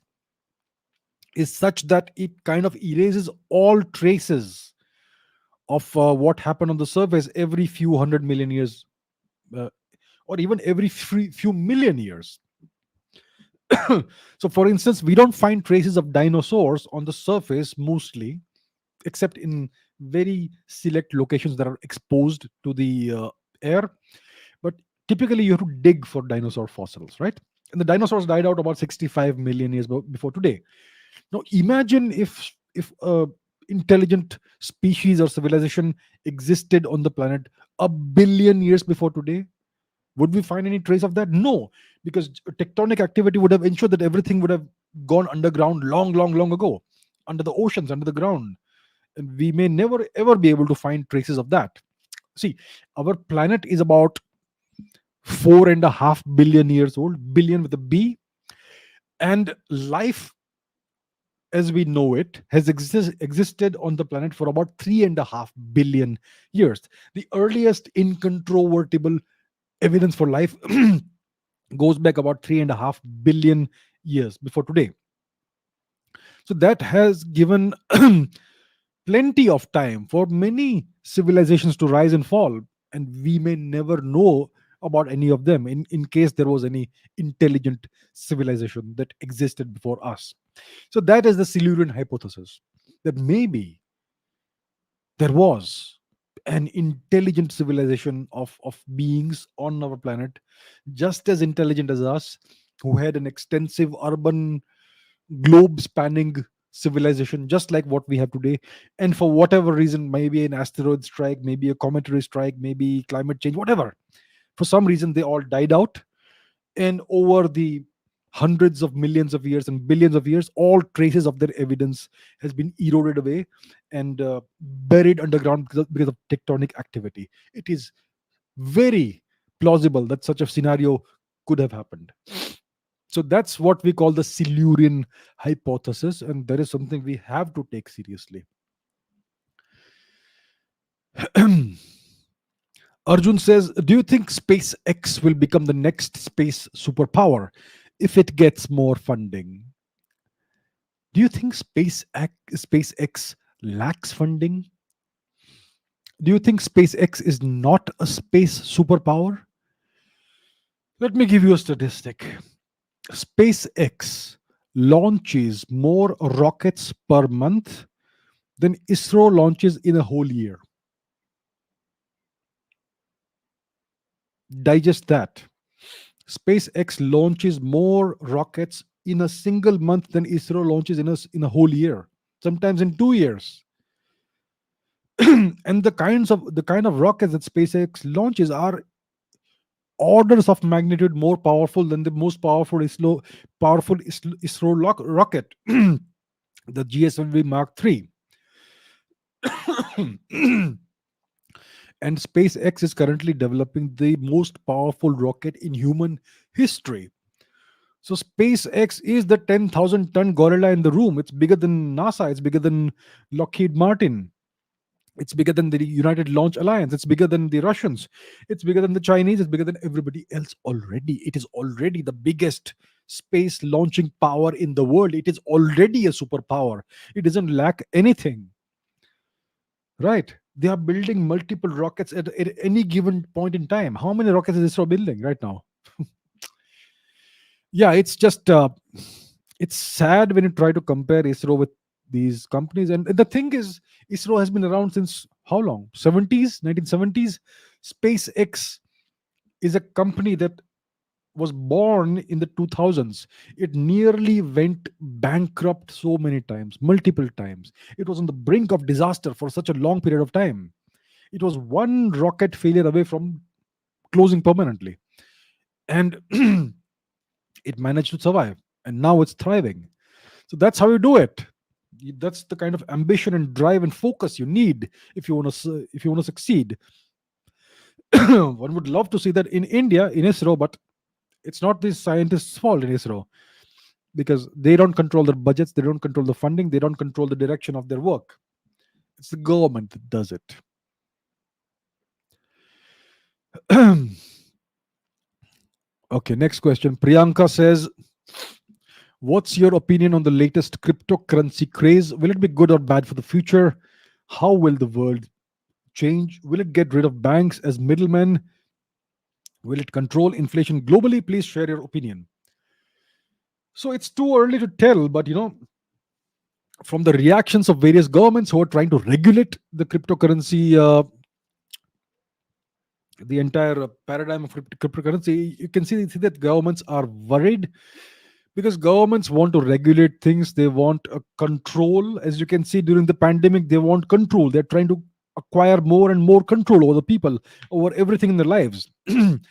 is such that it kind of erases all traces of what happened on the surface every few 100 million years, uh, or even every few million years. So, for instance, we don't find traces of dinosaurs on the surface mostly, except in very select locations that are exposed to the air. But typically, you have to dig for dinosaur fossils, right? And the dinosaurs died out about 65 million years before today. Now, imagine if a intelligent species or civilization existed on the planet a billion years before today. Would we find any trace of that? No, because tectonic activity would have ensured that everything would have gone underground long, long, long ago, under the oceans, under the ground, and we may never ever be able to find traces of that. See, our planet is about 4.5 billion years old, billion with a B, and life as we know it has existed on the planet for about 3.5 billion years. The earliest incontrovertible evidence for life goes back about 3.5 billion years before today. So that has given plenty of time for many civilizations to rise and fall, and we may never know about any of them in case there was any intelligent civilization that existed before us. So that is the Silurian hypothesis, that maybe there was an intelligent civilization of beings on our planet, just as intelligent as us, who had an extensive urban globe spanning civilization just like what we have today. And for whatever reason, maybe an asteroid strike, maybe a cometary strike, maybe climate change, whatever, for some reason they all died out. And over the hundreds of millions of years and billions of years, all traces of their evidence has been eroded away and buried underground because of tectonic activity. It is very plausible that such a scenario could have happened. So that's what we call the Silurian hypothesis, and that is something we have to take seriously. Arjun says, do you think SpaceX will become the next space superpower if it gets more funding? Do you think SpaceX lacks funding? Do you think SpaceX is not a space superpower? Let me give you a statistic. SpaceX launches more rockets per month than ISRO launches in a whole year. Digest that. SpaceX launches more rockets in a single month than ISRO launches in a whole year, sometimes in 2 years. And the kind of rockets that SpaceX launches are orders of magnitude more powerful than the most powerful ISRO rocket, the GSLV Mark III. And SpaceX is currently developing the most powerful rocket in human history. So SpaceX is the 10,000 ton gorilla in the room. It's bigger than NASA. It's bigger than Lockheed Martin. It's bigger than the United Launch Alliance. It's bigger than the Russians. It's bigger than the Chinese. It's bigger than everybody else already. It is already the biggest space launching power in the world. It is already a superpower. It doesn't lack anything, right? They are building multiple rockets at any given point in time. How many rockets is ISRO building right now? Yeah, it's just it's sad when you try to compare ISRO with these companies. And the thing is, ISRO has been around since how long? 70s, 1970s. SpaceX is a company that was born in the 2000s. It nearly went bankrupt so many times, multiple times. It was on the brink of disaster for such a long period of time. It was one rocket failure away from closing permanently. And it managed to survive. And now it's thriving. So that's how you do it. That's the kind of ambition and drive and focus you need if you want to succeed. One would love to see that in India, in ISRO, but it's not the scientists' fault in ISRO, because they don't control their budgets, they don't control the funding, they don't control the direction of their work. It's the government that does it. Okay, next question. Priyanka says, what's your opinion on the latest cryptocurrency craze? Will it be good or bad for the future? How will the world change? Will it get rid of banks as middlemen? Will it control inflation globally? Please share your opinion. So it's too early to tell, but from the reactions of various governments who are trying to regulate the cryptocurrency, the entire paradigm of cryptocurrency, you can see that governments are worried, because governments want to regulate things. They want a control. As you can see, during the pandemic, they want control. They're trying to acquire more and more control over the people, over everything in their lives. And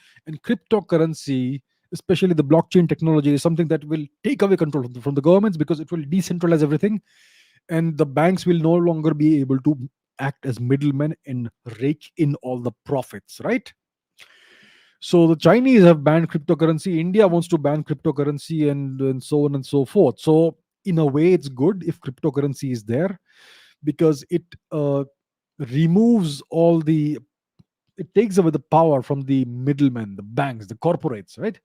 cryptocurrency, especially the blockchain technology, is something that will take away control from the governments, because it will decentralize everything, and the banks will no longer be able to act as middlemen and rake in all the profits, right? So the Chinese have banned cryptocurrency. India wants to ban cryptocurrency, and so on and so forth. So in a way, it's good if cryptocurrency is there because it removes all the it takes away the power from the middlemen, the banks, the corporates, right?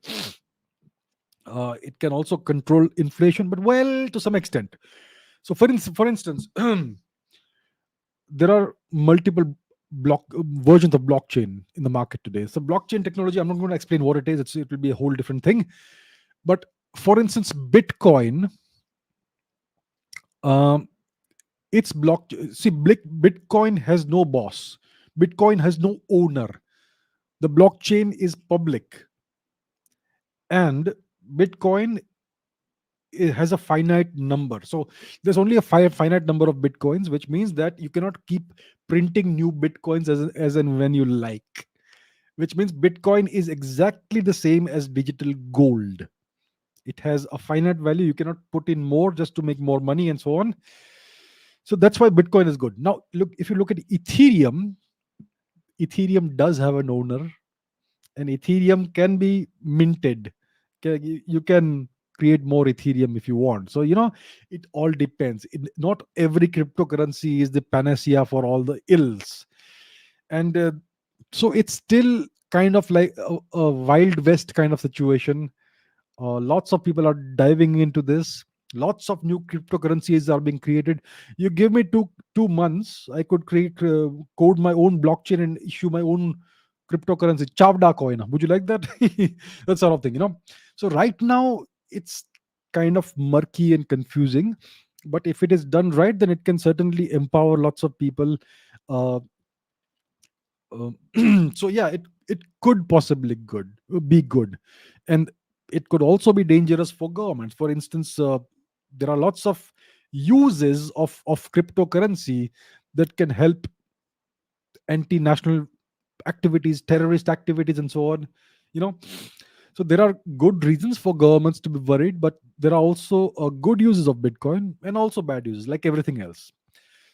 It can also control inflation, but well, to some extent. So, for instance, there are multiple versions of blockchain in the market today. So, blockchain technology, I'm not going to explain what it is. It will be a whole different thing. But for instance, Bitcoin, um, it's block. See, Bitcoin has no boss. Bitcoin has no owner. The blockchain is public, and Bitcoin it has a finite number. So there's only a finite number of bitcoins, which means that you cannot keep printing new bitcoins as and when you like. Which means Bitcoin is exactly the same as digital gold. It has a finite value. You cannot put in more just to make more money and so on. So that's why Bitcoin is good. Now, look, if you look at Ethereum, Ethereum does have an owner, and Ethereum can be minted. You can create more Ethereum if you want. So it all depends. Not every cryptocurrency is the panacea for all the ills, and so it's still kind of like a wild west kind of situation. Lots of people are diving into this. Lots of new cryptocurrencies are being created. You give me two months, I could create code my own blockchain and issue my own cryptocurrency, Chavda coin. Would you like that? That sort of thing. So right now it's kind of murky and confusing, but if it is done right, then it can certainly empower lots of people. Uh, so yeah, it could possibly be good, and it could also be dangerous for governments. For instance, there are lots of uses of cryptocurrency that can help anti-national activities, terrorist activities, and so on. You know, so there are good reasons for governments to be worried, but there are also good uses of Bitcoin and also bad uses, like everything else.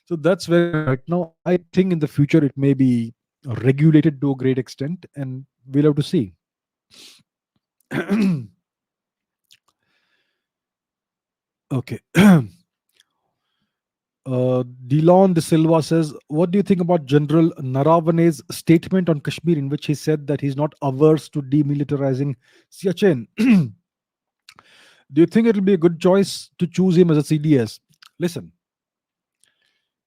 So that's where we are right now. I think in the future it may be regulated to a great extent, and we'll have to see. Okay. Delon de Silva says, what do you think about General Naravane's statement on Kashmir, in which he said that he's not averse to demilitarizing Siachen? Do you think it'll be a good choice to choose him as a CDS? Listen,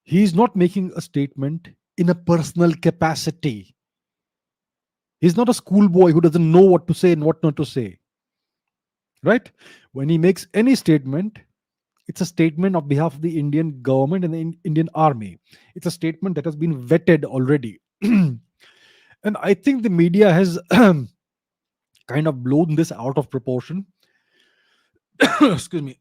he's not making a statement in a personal capacity. He's not a schoolboy who doesn't know what to say and what not to say, right? When he makes any statement, it's a statement on behalf of the Indian government and the Indian army. It's a statement that has been vetted already. And I think the media has kind of blown this out of proportion. Excuse me.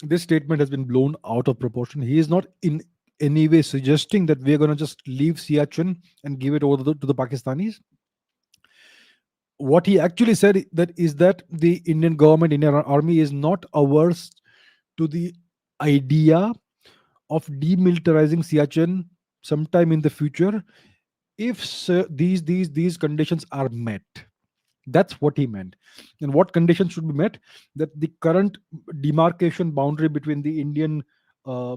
This statement has been blown out of proportion. He is not in any way suggesting that we're going to just leave Siachen and give it over to the Pakistanis. What he actually said that is that the Indian government, Indian army is not averse to the idea of demilitarizing Siachen sometime in the future if these conditions are met. That's what he meant. And what conditions should be met? That the current demarcation boundary between the Indian uh,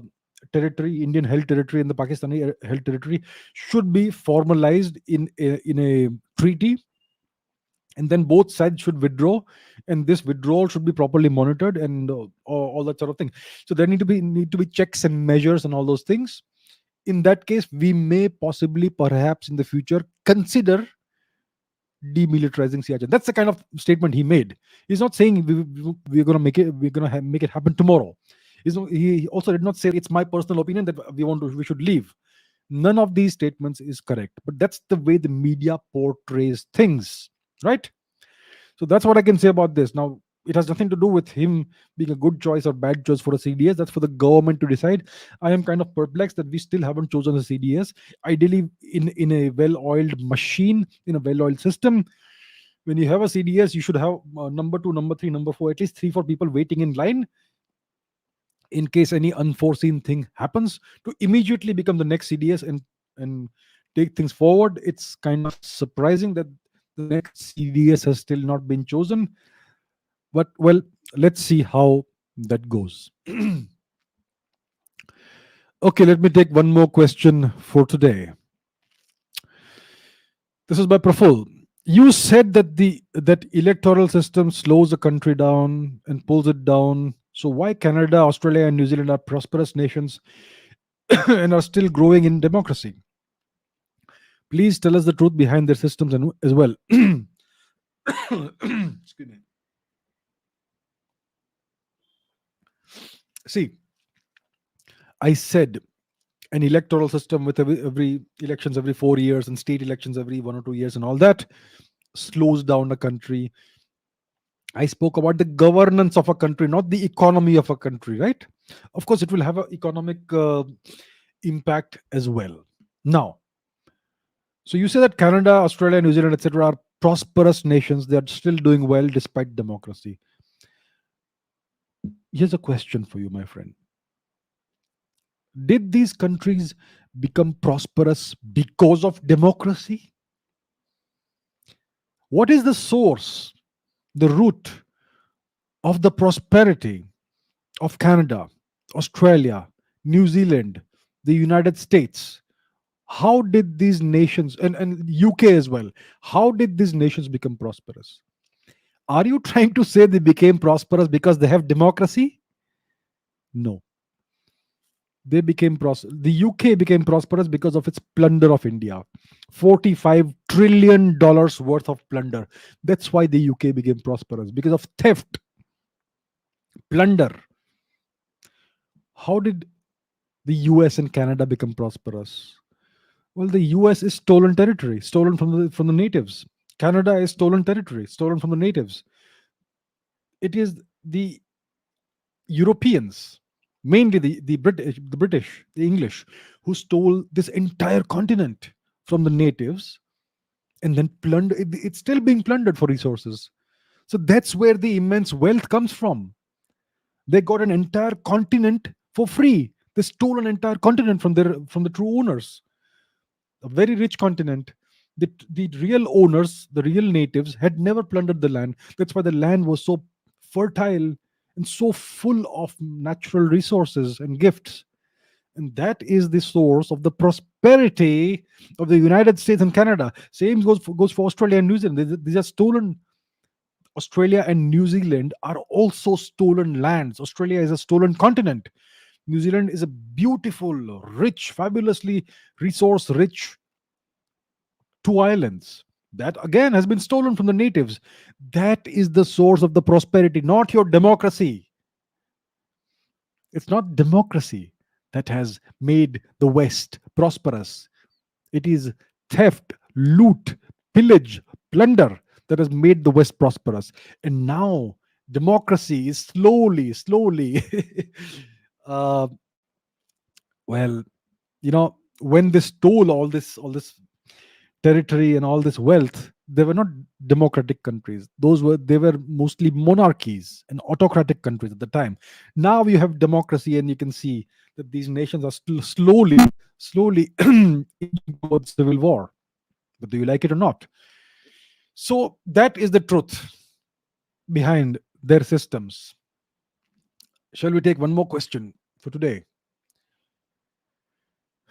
territory, Indian held territory, and the Pakistani held territory should be formalized in a treaty, and then both sides should withdraw, and this withdrawal should be properly monitored, and all that sort of thing. So there need to be checks and measures and all those things. In that case, we may possibly, perhaps in the future, consider demilitarizing Siachen. That's the kind of statement he made. He's not saying we're going to make it. We're going to make it happen tomorrow. He also did not say it's my personal opinion that we should leave. None of these statements is correct. But that's the way the media portrays things, right? So that's what I can say about this. Now, it has nothing to do with him being a good choice or bad choice for a CDS. That's for the government to decide. I am kind of perplexed that we still haven't chosen a CDS. Ideally, in a well-oiled machine, in a well-oiled system, when you have a CDS, you should have number two, number three, number four, at least 3 4 people waiting in line. in case any unforeseen thing happens, to immediately become the next CDS and take things forward. It's kind of surprising that the next CDS has still not been chosen, but well, let's see how that goes. Okay, let me take one more question for today. This is by Praful. You said that that electoral system slows a country down and pulls it down. So why Canada, Australia, and New Zealand are prosperous nations and are still growing in democracy? Please tell us the truth behind their systems and as well. Excuse me. See, I said an electoral system with every elections every 4 years and state elections every 1 or 2 years and all that slows down a country. I spoke about the governance of a country, not the economy of a country, right? Of course, it will have an economic impact as well. Now, so you say that Canada, Australia, New Zealand, etc., are prosperous nations. They are still doing well despite democracy. Here's a question for you, my friend. Did these countries become prosperous because of democracy? What is the source, the root of the prosperity of Canada, Australia, New Zealand, the United States? How did these nations, and UK as well, how did these nations become prosperous? Are you trying to say they became prosperous because they have democracy? No. The UK became prosperous because of its plunder of India. $45 trillion worth of plunder. That's why the UK became prosperous, because of theft, plunder. How did the US and Canada become prosperous? Well, the US is stolen territory, stolen from the natives. Canada is stolen territory, stolen from the natives. It is the Europeans, mainly the British, the English, who stole this entire continent from the natives and then plundered. It's still being plundered for resources. So that's where the immense wealth comes from. They got an entire continent for free. They stole an entire continent from the true owners. A very rich continent. The real owners, the real natives, had never plundered the land. That's why the land was so fertile and so full of natural resources and gifts. And that is the source of the prosperity of the United States and Canada. Same goes for Australia and New Zealand. These are stolen. Australia and New Zealand are also stolen lands. Australia is a stolen continent. New Zealand is a beautiful, rich, fabulously resource rich two islands that again has been stolen from the natives. That is the source of the prosperity, not your democracy. It's not democracy that has made the West prosperous. It is theft, loot, pillage, plunder that has made the West prosperous. And now democracy is slowly, uh, well, when they stole all this territory and all this wealth, they were not democratic countries. They were mostly monarchies and autocratic countries at the time. Now you have democracy, and you can see that these nations are still slowly inching towards civil war, whether you like it or not. So that is the truth behind their systems. Shall we take one more question for today?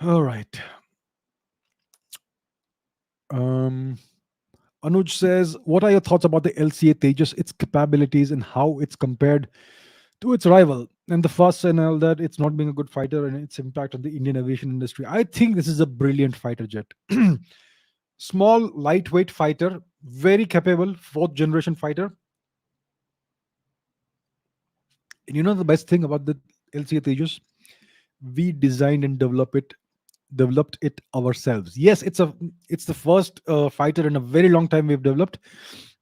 All right. um Anuj says, what are your thoughts about the LCA Tejas, its capabilities, and how it's compared to its rival, and the fuss and all that, it's not being a good fighter and its impact on the Indian aviation industry? I think this is a brilliant fighter jet. Small, lightweight fighter, very capable, fourth generation fighter. And the best thing about the LCA Tejas? We designed and developed it ourselves. Yes, it's the first fighter in a very long time we've developed,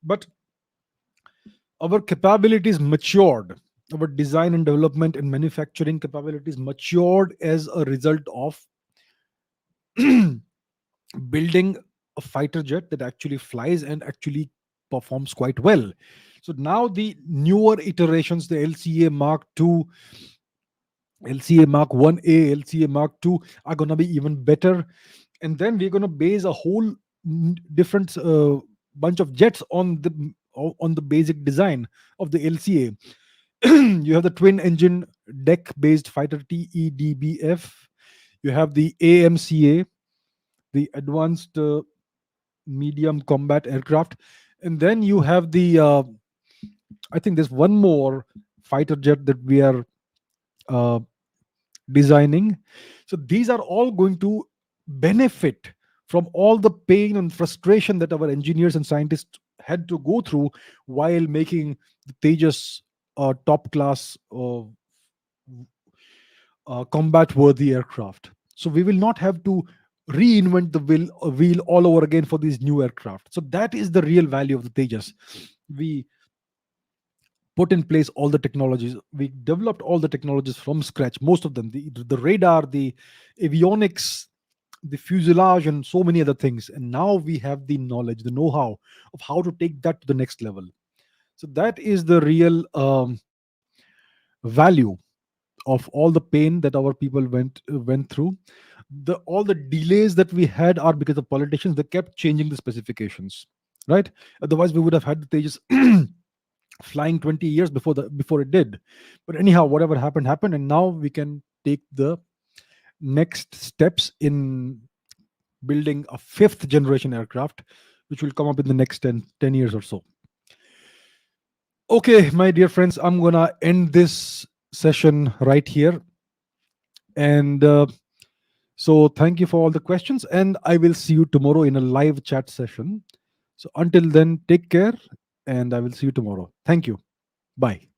but our capabilities matured. Our design and development and manufacturing capabilities matured as a result of building a fighter jet that actually flies and actually performs quite well. So now the newer iterations, the LCA Mark II, LCA Mark 1A, LCA Mark 2 are going to be even better. And then we're going to base a whole different bunch of jets on the basic design of the LCA. You have the twin engine deck based fighter TEDBF. You have the AMCA, the advanced medium combat aircraft. And then you have the I think there's one more fighter jet that we are uh, designing. So these are all going to benefit from all the pain and frustration that our engineers and scientists had to go through while making the Tejas top class combat worthy aircraft. So we will not have to reinvent the wheel all over again for these new aircraft. So that is the real value of the Tejas. We put in place all the technologies. We developed all the technologies from scratch, most of them, the radar, the avionics, the fuselage, and so many other things. And now we have the knowledge, the know-how of how to take that to the next level. So that is the real value of all the pain that our people went through. All the delays that we had are because of politicians. They kept changing the specifications, right? Otherwise we would have had the Tejas flying 20 years before it did. But anyhow, whatever happened happened, and now we can take the next steps in building a fifth generation aircraft, which will come up in the next 10 years or so. Okay, my dear friends, I'm gonna end this session right here. And so thank you for all the questions, and I will see you tomorrow in a live chat session. So until then, take care, and I will see you tomorrow. Thank you. Bye.